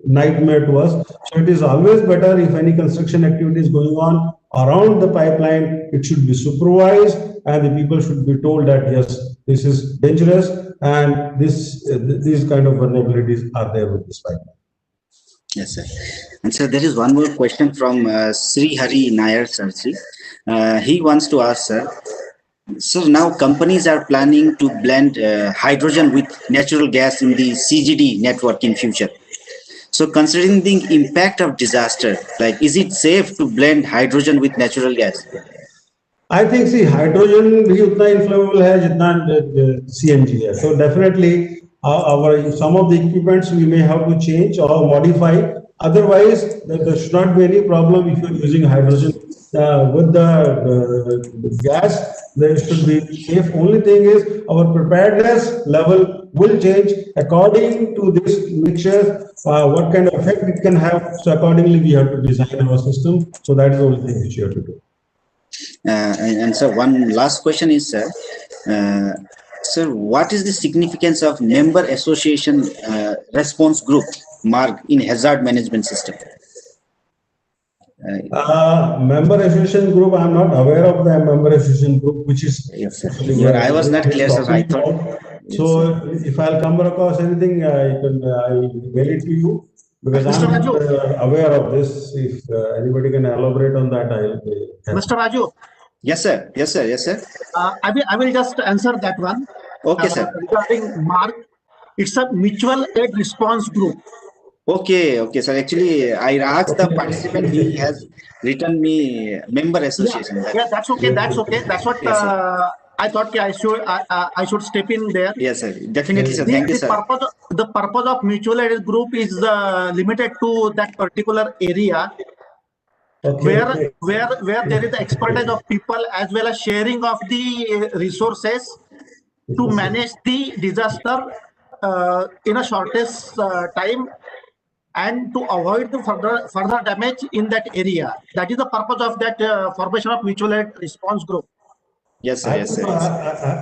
nightmare to us. So it is always better, if any construction activity is going on around the pipeline, it should be supervised, and the people should be told that yes, this is dangerous, and these kind of vulnerabilities are there with this pipeline. Yes, sir. And sir, there is one more question from Sri Hari Nair, sir. He wants to ask, sir, so now companies are planning to blend hydrogen with natural gas in the CGD network in future. So considering the impact of disaster, like, is it safe to blend hydrogen with natural gas? I think, see, hydrogen bhi utna inflammable hai jitna CNG hai. So definitely some of the equipments we may have to change or modify. Otherwise, there should not be any problem if you're using hydrogen with the gas. There should be safe. Only thing is our preparedness level will change according to this mixture, what kind of effect it can have. So accordingly, we have to design our system. So that is the only thing which you have to do. And sir, one last question is, sir, sir, what is the significance of member association response group mark in hazard management system? Member association group, I am not aware of the member association group, which is. Yes, sir. I was not clear, sir. I thought. So if I'll come across anything, I'll mail it to you, because I'm not aware of this. If anybody can elaborate on that, I'll. Mr. Raju. Yes, sir. Yes, sir. Yes, sir. I will just answer that one. Okay, sir. Regarding MARC, it's a mutual aid response group. Okay, okay, sir. Actually, I asked the participant, he has written me member association. Yeah, that's okay. That's okay. That's what I thought I should step in there. Yes, sir. Definitely, sir. Thank you, sir. The purpose of mutual aid group is limited to that particular area. Okay, where there is the expertise of people as well as sharing of the resources to manage the disaster in a shortest time and to avoid the further damage in that area. That is the purpose of that formation of mutual aid response group. Yes, sir. Yes, sir.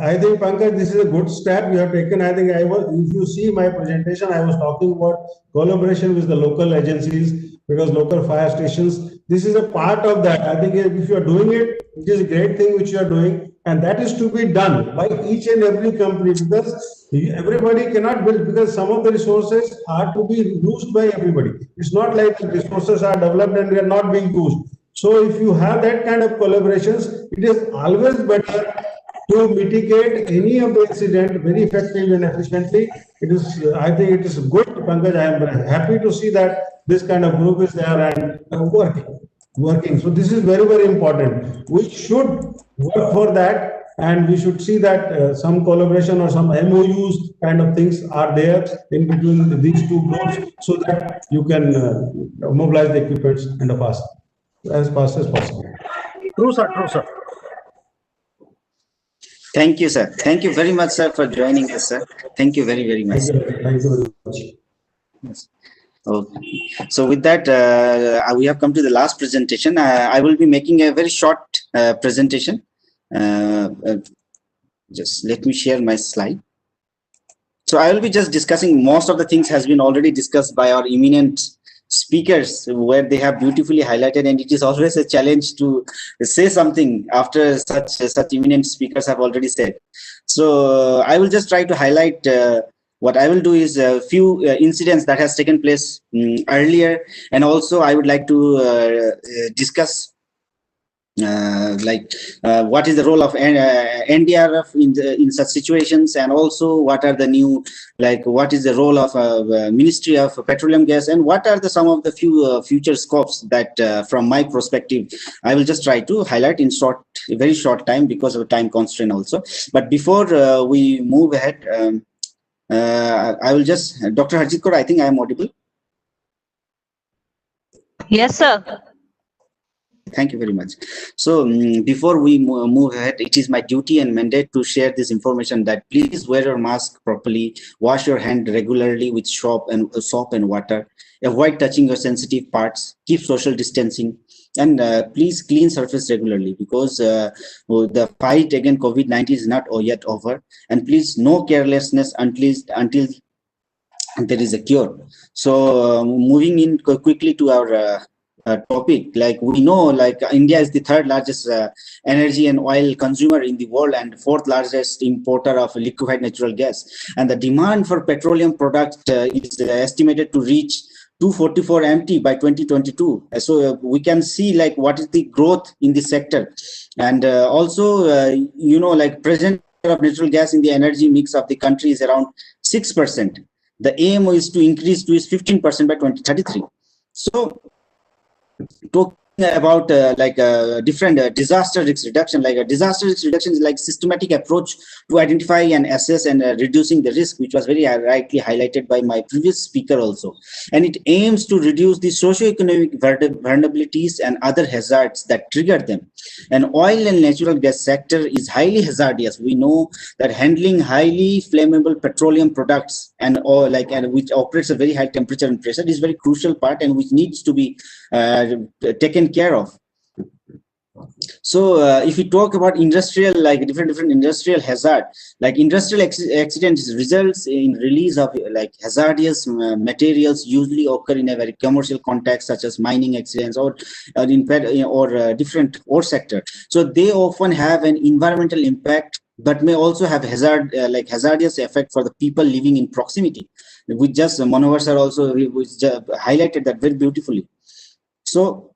I think, Pankaj, this is a good step you have taken. I think if you see my presentation, I was talking about collaboration with the local agencies, because local fire stations, this is a part of that. I think if you are doing it, it is a great thing which you are doing, And that is to be done by each and every company, because everybody cannot build, because some of the resources are to be used by everybody. It's not like resources are developed and they are not being used. So if you have that kind of collaborations, it is always better to mitigate any of the incident very effectively and efficiently. It is, I think it is good, Pankaj. I am happy to see that this kind of group is there and working. So this is very, very important. We should work for that, and we should see that some collaboration or some MOUs kind of things are there in between these two groups, so that you can mobilize the equipments and as fast as possible. True, sir. True, sir. Thank you, sir. Thank you very much, sir, for joining us, sir. Thank you very, very much. Thank you very much. Yes. Okay. So with that, we have come to the last presentation. I will be making a very short presentation. Just let me share my slide. So I will be just discussing most of the things has been already discussed by our eminent speakers, where they have beautifully highlighted, and it is always a challenge to say something after such eminent speakers have already said. So I will just try to highlight what I will do is a few incidents that has taken place earlier, and also I would like to discuss what is the role of NDRF in such situations, and also what are the new, what is the role of Ministry of Petroleum Gas, and what are the some of the few future scopes that from my perspective I will just try to highlight in very short time, because of time constraint also. But before we move ahead, I will just, Dr. Harjit Kaur, I think I am audible. Yes, sir. Thank you very much. So before we move ahead, it is my duty and mandate to share this information that please wear your mask properly, wash your hand regularly with soap and water, avoid touching your sensitive parts, keep social distancing, and please clean surface regularly, because the fight against COVID-19 is not yet over. And please, no carelessness until there is a cure. So moving in quickly to our topic, we know, India is the third largest energy and oil consumer in the world, and fourth largest importer of liquefied natural gas, and the demand for petroleum products is estimated to reach 244 MT by 2022. So we can see what is the growth in this sector. And also present of natural gas in the energy mix of the country is around 6%. The aim is to increase to 15% by 2033. So talking about different disaster risk reduction, a disaster risk reduction is systematic approach to identify and assess and reducing the risk, which was very rightly highlighted by my previous speaker also. And it aims to reduce the socio-economic vulnerabilities and other hazards that trigger them. And oil and natural gas sector is highly hazardous. We know that handling highly flammable petroleum products and which operates a very high temperature and pressure is very crucial part, and which needs to be taken care of. So if we talk about industrial, different industrial hazard, industrial accidents results in release of hazardous materials usually occur in a very commercial context, such as mining accidents or different ore sector. So they often have an environmental impact, but may also have hazardous effect for the people living in proximity. We just Manohar sir also highlighted that very beautifully. So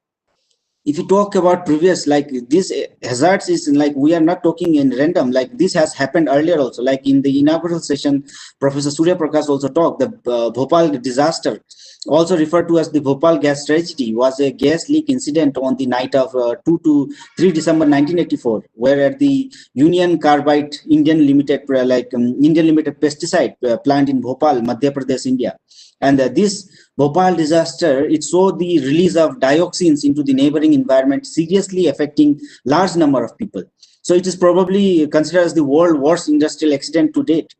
if you talk about previous, this hazards is we are not talking in random, this has happened earlier also, in the inaugural session, Professor Surya Prakash also talked. The Bhopal disaster, also referred to as the Bhopal gas tragedy, was a gas leak incident on the night of 2 to 3 December 1984, where at the Union Carbide Indian Limited pesticide plant in Bhopal, Madhya Pradesh, India. And this Bhopal disaster, it saw the release of dioxins into the neighboring environment, seriously affecting large number of people. So it is probably considered as the world's worst industrial accident to date.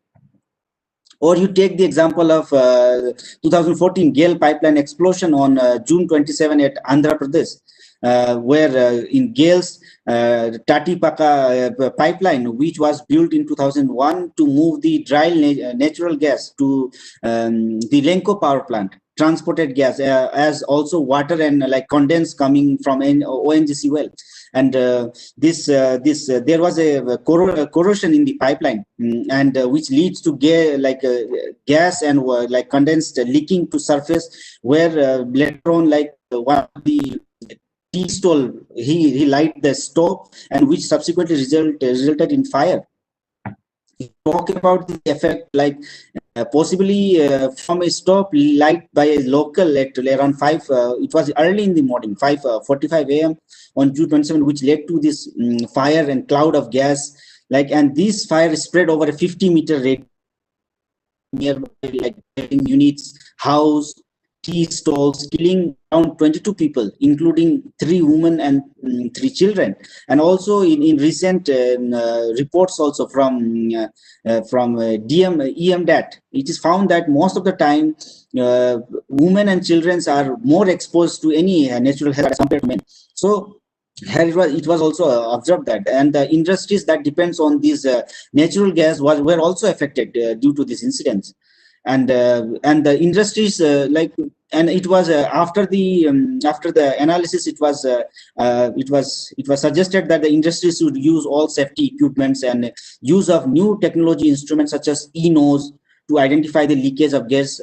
Or you take the example of 2014 GAIL pipeline explosion on June 27 at Andhra Pradesh, where in GAIL's Tati Paka pipeline, which was built in 2001 to move the dry natural gas to the Lenco power plant. transported gas, as also water and like condensed coming from ONGC well. And there was a corrosion in the pipeline, and which leads to gas and like condensed leaking to surface, where later on, like one of the tea stall, he light the stove, and which subsequently resulted in fire. Talk about the effect, like possibly from a stop light by a local at around 5, it was early in the morning, 5:45 a.m. on June 27, which led to this fire and cloud of gas, and this fire spread over a 50-meter radius nearby, like units, house, tea stalls, killing around 22 people, including 3 women and 3 children. And also in recent reports also from EMDAT, it is found that most of the time women and children are more exposed to any natural hazard as compared to men. So here it was also observed that, and the industries that depends on this natural gas were also affected due to these incidents. And the industries and it was after the analysis, it was suggested that the industries should use all safety equipments and use of new technology instruments such as e-nose to identify the leakage of gas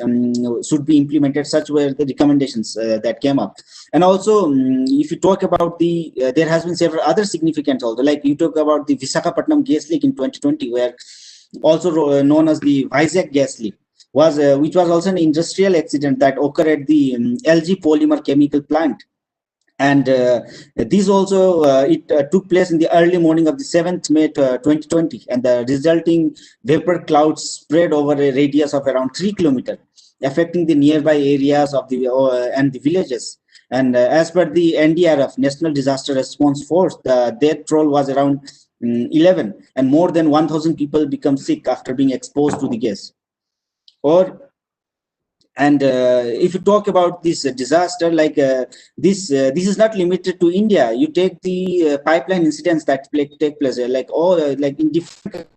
should be implemented. Such were the recommendations that came up. And also, if you talk about the, there has been several other significant also, like you talk about the Visakhapatnam gas leak in 2020, where also known as the Vizag gas leak, which was also an industrial accident that occurred at the LG polymer chemical plant. And this also took place in the early morning of the 7th May 2020, and the resulting vapor clouds spread over a radius of around 3 kilometers, affecting the nearby areas of the and the villages. And as per the NDRF, National Disaster Response Force, the death toll was around 11, and more than 1,000 people become sick after being exposed to the gas. If you talk about this disaster, this is not limited to India. You take the pipeline incidents that take place, in different.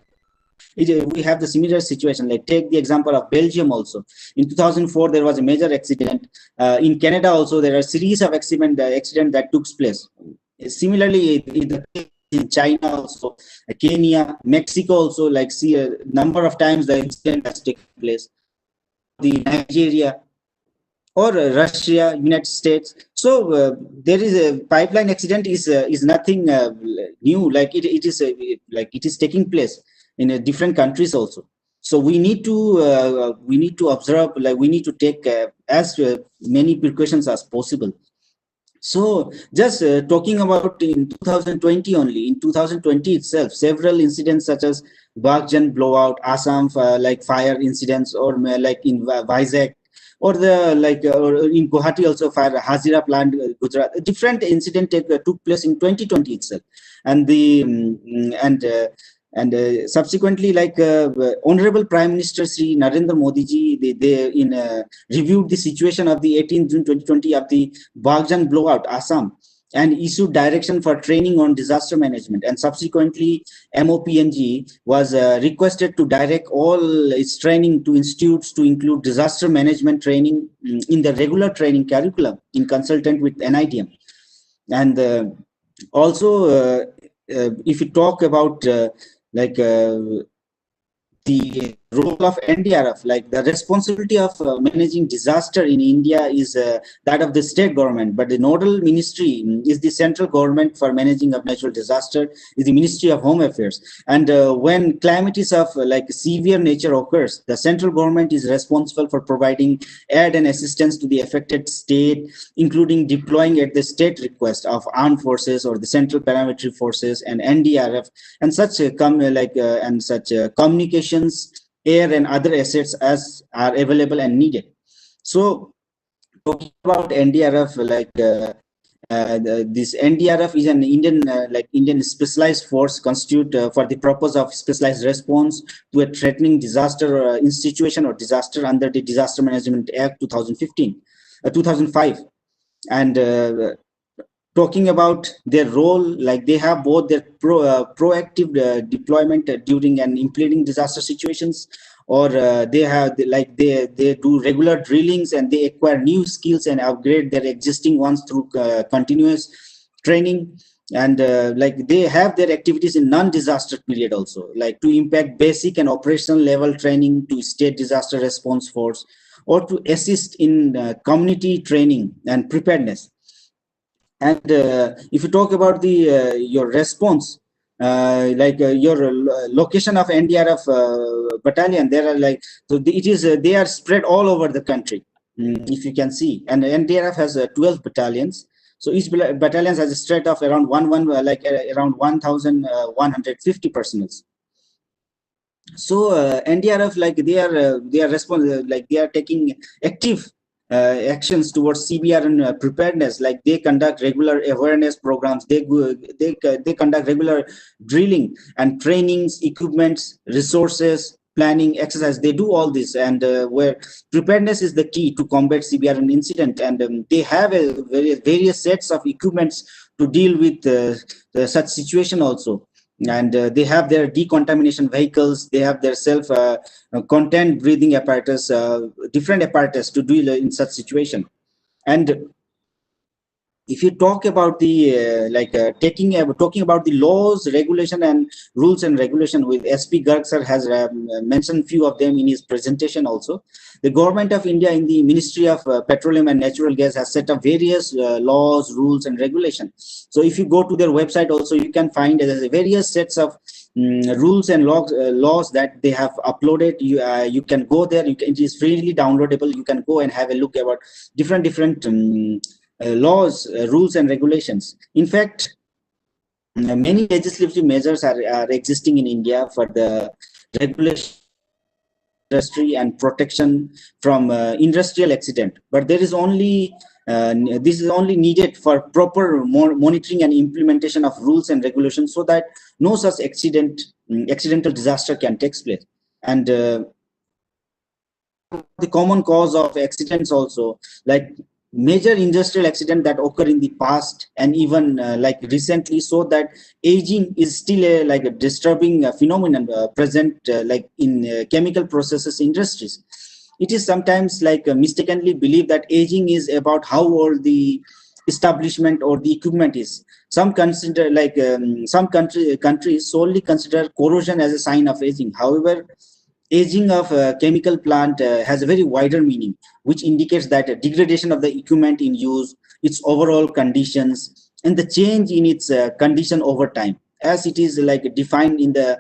We have the similar situation. Like take the example of Belgium also. In 2004, there was a major accident. In Canada also, there are a series of accident that took place. Similarly, in China also, Kenya, Mexico also, see a number of times the incident has taken place. The Nigeria or Russia, United States. So there is a pipeline accident is nothing new. It is taking place in different countries also. So we need to observe. We need to take as many precautions as possible. So just talking about in 2020 only, in 2020 itself, several incidents such as Bagjan blowout, Assam fire incidents, or in Vizag, or or in Guwahati also fire, Hazira plant, Gujarat. Different incident took place in 2020 itself, and subsequently, Honorable Prime Minister Sri Narendra Modi ji, they reviewed the situation of the 18th June 2020 of the Bagjan blowout, Assam, and issued direction for training on disaster management. And subsequently, MOPNG was requested to direct all its training to institutes to include disaster management training in the regular training curriculum in consultant with NIDM. And also, if you talk about the role of NDRF, the responsibility of managing disaster in India is that of the state government, but the nodal ministry is the central government for managing of natural disaster, is the Ministry of Home Affairs. And when calamities of severe nature occurs, the central government is responsible for providing aid and assistance to the affected state, including deploying at the state request of armed forces or the central paramilitary forces and NDRF and such communications, air and other assets as are available and needed. So talking about NDRF, this NDRF is an Indian specialized force constituted for the purpose of specialized response to a threatening disaster situation or disaster under the Disaster Management Act 2005. And talking about their role, they have both their proactive deployment during and implementing disaster situations, or they have they do regular drillings and they acquire new skills and upgrade their existing ones through continuous training. And like they have their activities in non-disaster period also, like to impact basic and operational level training to state disaster response force, or to assist in community training and preparedness. And if you talk about the your response, your location of NDRF battalion, there are like, so it is they are spread all over the country, if you can see. And NDRF has 12 battalions. So each battalion has a strength of around around 1,150 personnel. So NDRF, like they are taking active actions towards CBR and preparedness. Like they conduct regular awareness programs. They conduct regular drilling and trainings, equipments, resources, planning, exercise. They do all this, and where preparedness is the key to combat CBR and incident. And they have a various sets of equipments to deal with such situation also. And they have their decontamination vehicles, they have their self content breathing apparatus, different apparatus to deal in such situation. And if you talk about the talking about the laws, regulation, and rules and regulation, with SP Garg sir has mentioned few of them in his presentation also. The government of India in the Ministry of Petroleum and Natural Gas has set up various laws, rules, and regulations. So if you go to their website also, you can find various sets of rules and laws that they have uploaded. You can go there. It is freely downloadable. You can go and have a look about different laws, rules, and regulations. In fact, many legislative measures are existing in India for the regulation industry and protection from industrial accident, but there is only this is only needed for proper monitoring and implementation of rules and regulations, so that no such accidental disaster can take place. And the common cause of accidents also, like major industrial accident that occur in the past and even like recently, so that aging is still a disturbing phenomenon present like in chemical processes industries. It is sometimes mistakenly believed that aging is about how old the establishment or the equipment is. Some consider some countries solely consider corrosion as a sign of aging. However, aging of a chemical plant has a very wider meaning, which indicates that a degradation of the equipment in use, its overall conditions, and the change in its condition over time, as it is defined in the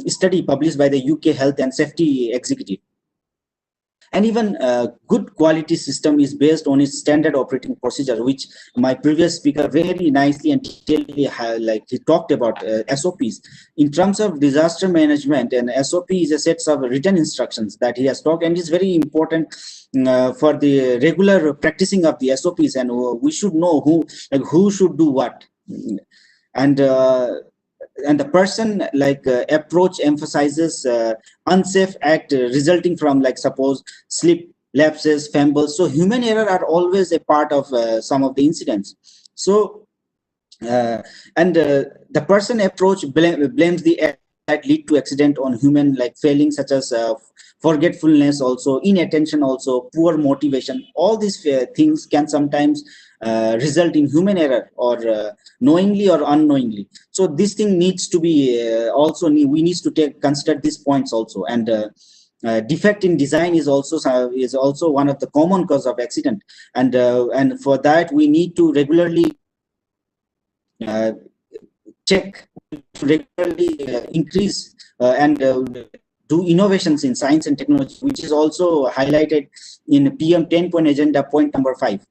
study published by the UK Health and Safety Executive. And even good quality system is based on its standard operating procedure, which my previous speaker very nicely and detailedly he talked about SOPs. In terms of disaster management, an SOP is a set of written instructions that he has talked, and is very important for the regular practicing of the SOPs, and we should know who should do what. And the person approach emphasizes unsafe act resulting from suppose slip, lapses, fumbles. So human error are always a part of some of the incidents. So the person approach blames the act that lead to accident on human failings, such as forgetfulness, also inattention, also poor motivation. All these things can sometimes result in human error, or knowingly or unknowingly. So this thing needs to be we need to consider these points also. And defect in design is also one of the common cause of accident, and for that we need to regularly check, regularly increase and do innovations in science and technology, which is also highlighted in PM 10-point agenda point number 5.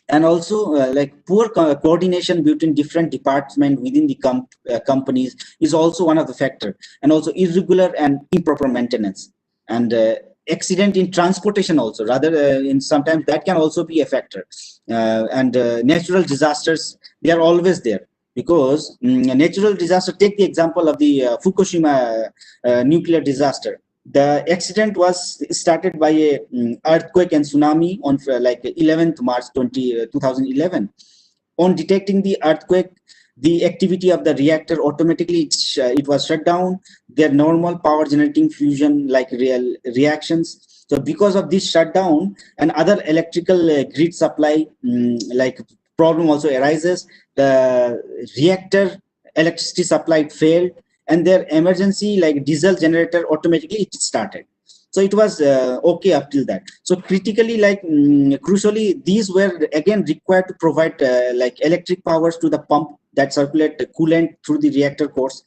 And also poor coordination between different departments within the companies is also one of the factors, and also irregular and improper maintenance. And accident in transportation also, in sometimes that can also be a factor. And natural disasters, they are always there, because natural disaster, take the example of the Fukushima nuclear disaster. The accident was started by a earthquake and tsunami on 11th March 2011. On detecting the earthquake, the activity of the reactor automatically it was shut down. Their normal power generating fusion like real reactions. So because of this shutdown and other electrical grid supply like problem also arises, the reactor electricity supply failed, and their emergency like diesel generator automatically it started. So it was okay up till that. So critically, like crucially, these were again required to provide like electric powers to the pump that circulate coolant through the reactor cores.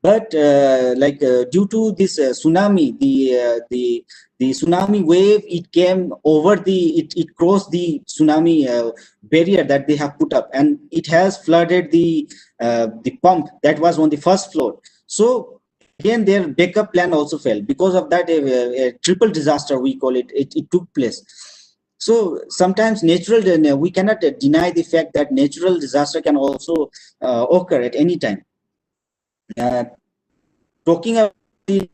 But due to this tsunami, the tsunami wave, it came over it crossed the tsunami barrier that they have put up, and it has flooded the pump that was on the first floor. So again, their backup plan also failed. Because of that, a triple disaster, we call it, it took place. So sometimes we cannot deny the fact that natural disaster can also occur at any time. Talking about the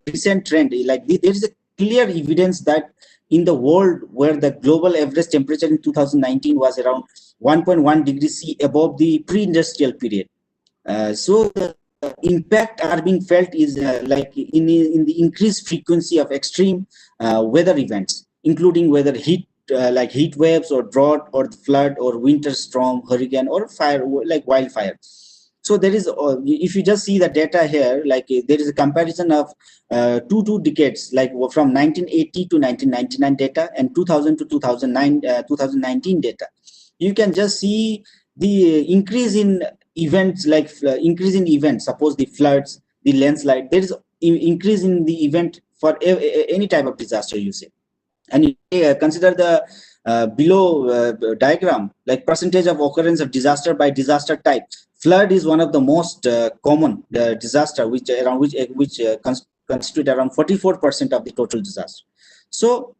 recent trend, like there is a clear evidence that in the world where the global average temperature in 2019 was around 1.1 degrees C above the pre-industrial period. So the impact are being felt is like in the increased frequency of extreme weather events, including whether heat like heat waves or drought or flood or winter storm, hurricane or fire like wildfire. So there is, if you just see the data here, like there is a comparison of two decades, like from 1980 to 1999 data and 2000 to 2019 data. You can just see the increase in events, like increase in events, suppose the floods, the landslide, there is increase in the event for any type of disaster you say. And you consider the below diagram, like percentage of occurrence of disaster by disaster type. Flood is one of the most common disaster, which constitute around 44% of the total disaster. So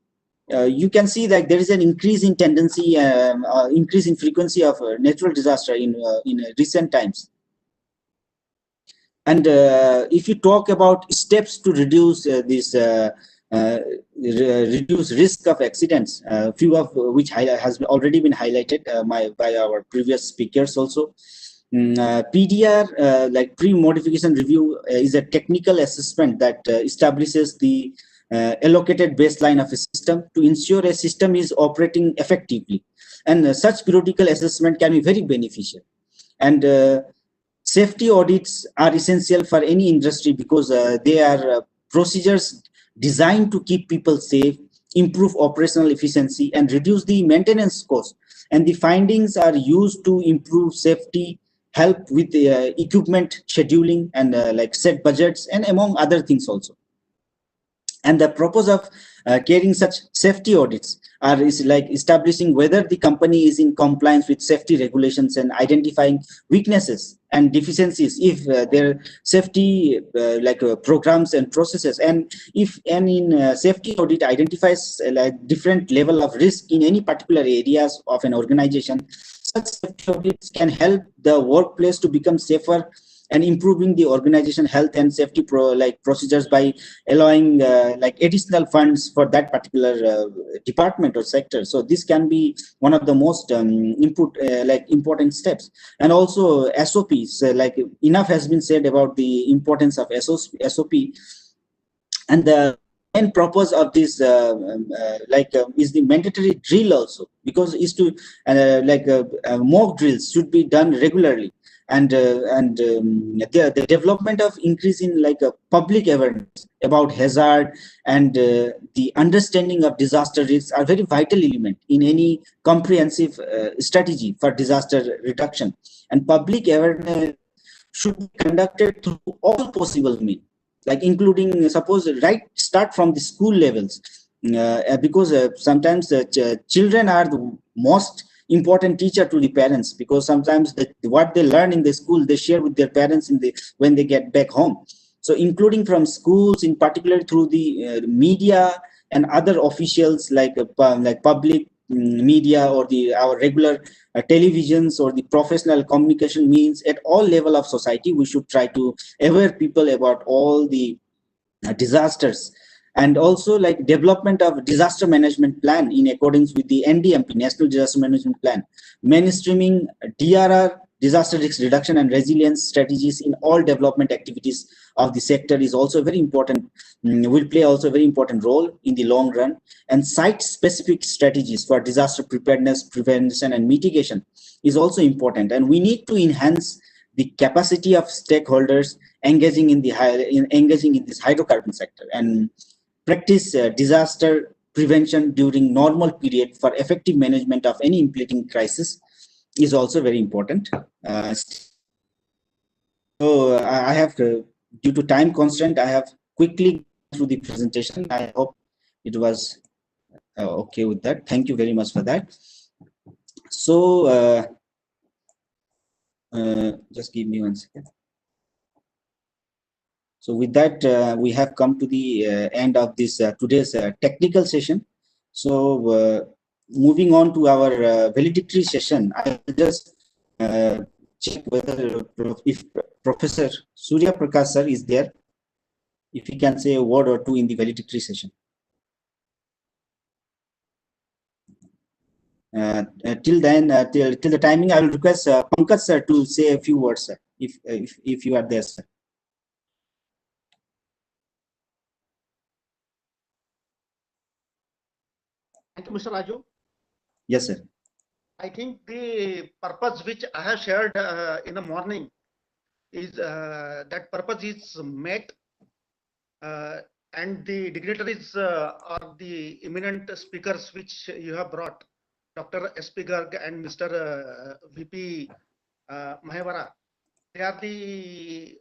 you can see that there is an increase in tendency, increase in frequency of natural disaster in recent times. And if you talk about steps to reduce this reduce risk of accidents, few of which has already been highlighted by our previous speakers also. PDR, like pre-modification review, is a technical assessment that establishes the allocated baseline of a system to ensure a system is operating effectively. And such periodical assessment can be very beneficial. And safety audits are essential for any industry because they are procedures designed to keep people safe, improve operational efficiency, and reduce the maintenance cost. And the findings are used to improve safety, help with equipment scheduling, and like set budgets, and among other things also. And the purpose of carrying such safety audits is like establishing whether the company is in compliance with safety regulations and identifying weaknesses and deficiencies if their safety programs and processes. And if in safety audit identifies like different level of risk in any particular areas of an organization, such safety audits can help the workplace to become safer and improving the organization health and safety procedures by allowing like additional funds for that particular department or sector. So this can be one of the most important steps. And also SOPs, like enough has been said about the importance of SOP. And the main purpose of this is the mandatory drill also, because is to mock drills should be done regularly. And the development of increase in public awareness about hazard and the understanding of disaster risks are very vital element in any comprehensive strategy for disaster reduction. And public awareness should be conducted through all possible means, like including start from the school levels, because sometimes children are the most important teacher to the parents, because sometimes what they learn in the school they share with their parents when they get back home. So including from schools, in particular through the media and other officials like public media or our regular televisions or the professional communication means, at all level of society we should try to aware people about all the disasters. And also like development of disaster management plan in accordance with the NDMP, National Disaster Management Plan, mainstreaming DRR disaster risk reduction and resilience strategies in all development activities of the sector is also very important, will play also a very important role in the long run. And site-specific strategies for disaster preparedness, prevention, and mitigation is also important. And we need to enhance the capacity of stakeholders engaging in this hydrocarbon sector and practice disaster prevention during normal period for effective management of any impending crisis is also very important. So I have, due to time constraint, I have quickly gone through the presentation. I hope it was okay with that. Thank you very much for that. So just give me 1 second. So with that, we have come to the end of this today's technical session. So moving on to our valedictory session, I will just check whether if Professor Surya Prakash sir is there, if he can say a word or two in the valedictory session. Till then, till the timing, I will request Pankaj sir to say a few words, sir, if you are there, sir. Thank you, Mr. Raju. Yes, sir. I think the purpose which I have shared in the morning is that purpose is met, and the dignitaries are the eminent speakers which you have brought, Dr. S.P. Garg and Mr. V.P. Mahevara. They are the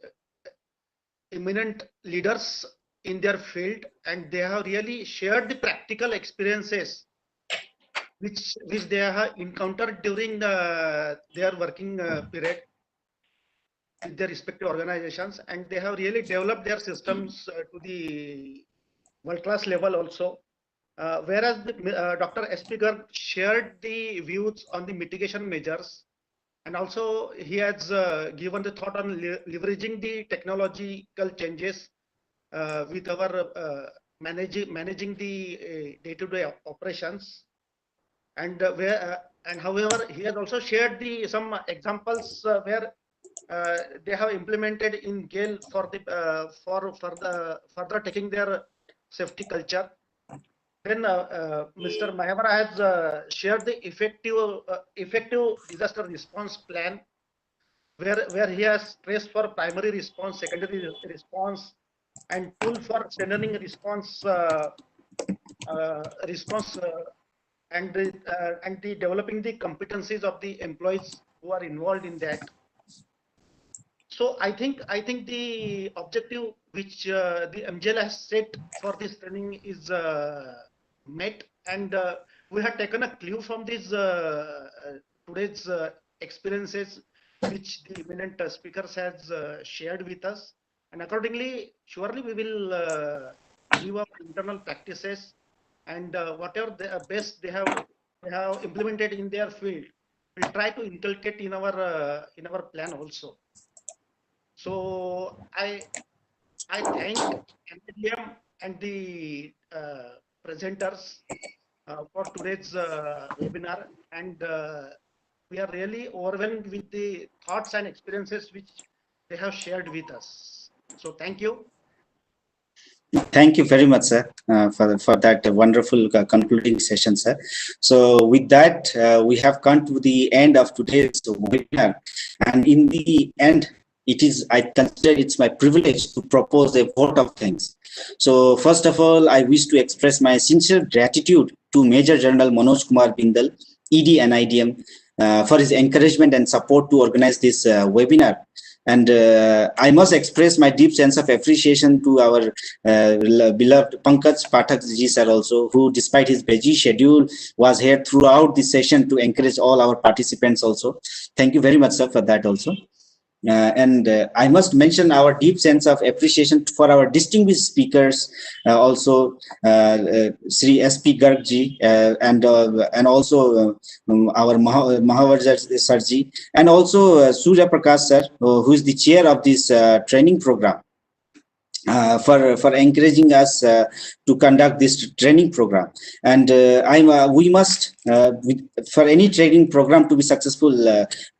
eminent leaders in their field, and they have really shared the practical experiences which they have encountered during their working period with their respective organizations, and they have really developed their systems to the world-class level also. Whereas Dr. S.P. Garg shared the views on the mitigation measures, and also he has given the thought on leveraging the technological changes with our managing the day-to-day operations. And however, he has also shared some examples where they have implemented in GAIL for further taking their safety culture. Then Mr. Mahevara has shared the effective disaster response plan, where he has stressed for primary response, secondary response, and tool for strengthening response and the developing the competencies of the employees who are involved in that. So I think the objective which the MGL has set for this training is met, and we have taken a clue from these today's experiences which the eminent speakers has shared with us, and accordingly, surely we will give up internal practices, and whatever the best they have implemented in their field, we'll try to inculcate in our plan also. So I thank NIDM and the presenters for today's webinar, and we are really overwhelmed with the thoughts and experiences which they have shared with us. So thank you. Thank you very much, sir, for that wonderful concluding session, sir. So with that, we have come to the end of today's webinar, and in the end, I consider it's my privilege to propose a vote of thanks. So first of all, I wish to express my sincere gratitude to Major General Manoj Kumar Bindal, ED NIDM, for his encouragement and support to organize this webinar. And I must express my deep sense of appreciation to our beloved Pankaj Pathak ji sir also, who despite his busy schedule was here throughout the session to encourage all our participants also. Thank you very much, sir, for that also. And I must mention our deep sense of appreciation for our distinguished speakers, also Sri S.P. Garg ji, and also our Mahavajar sir ji, and also Surya Prakash sir, who is the chair of this training program. for encouraging us to conduct this training program. And we must, for any training program to be successful,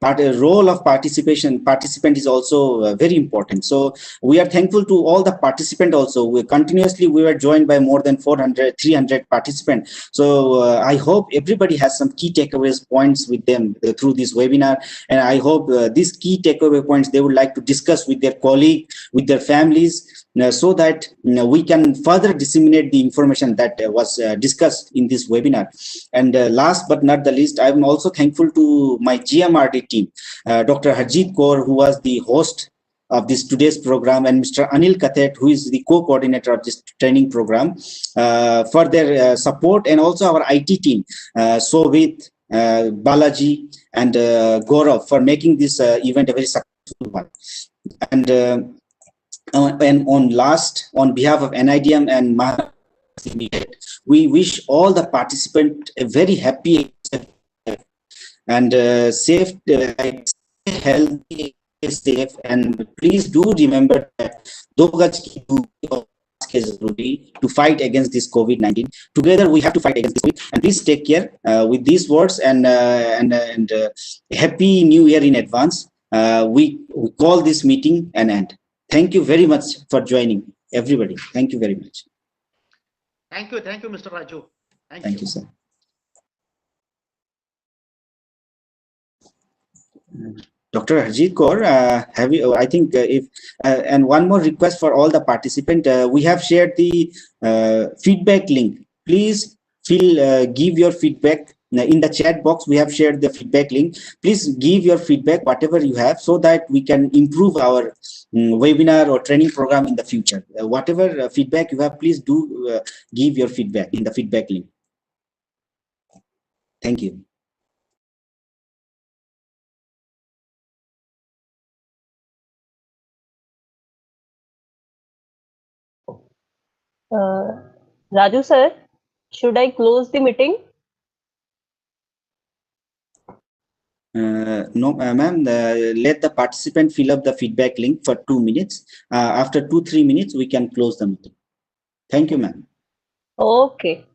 role of participant is also very important. So we are thankful to all the participants also. We were joined by more than 300 participants. So I hope everybody has some key takeaways points with them through this webinar. And I hope these key takeaway points they would like to discuss with their colleagues, with their families, so that we can further disseminate the information that was discussed in this webinar. And last but not the least, I'm also thankful to my GMRD team, Dr. Harjeet Kaur, who was the host of this today's program, and Mr. Anil Kathet, who is the co-coordinator of this training program, for their support, and also our IT team, Sovit, Balaji, and Gaurav, for making this event a very successful one. And on behalf of NIDM and MHA, we wish all the participants a very happy and safe, healthy, safe. And please do remember that to fight against this COVID-19. Together we have to fight against this. And please take care with these words, and happy New Year in advance. We call this meeting an end. Thank you very much for joining, everybody. Thank you very much. Thank you, Mr. Raju. Thank you, sir. Dr. Harjeet Kaur, have you? I think and one more request for all the participants. We have shared the feedback link. Please give your feedback. In the chat box, we have shared the feedback link. Please give your feedback, whatever you have, so that we can improve our webinar or training program in the future. Whatever feedback you have, please do give your feedback in the feedback link. Thank you. Raju sir, should I close the meeting? No, ma'am, let the participant fill up the feedback link for 2 minutes. After 2-3 minutes, we can close the meeting. Thank you, ma'am. Okay.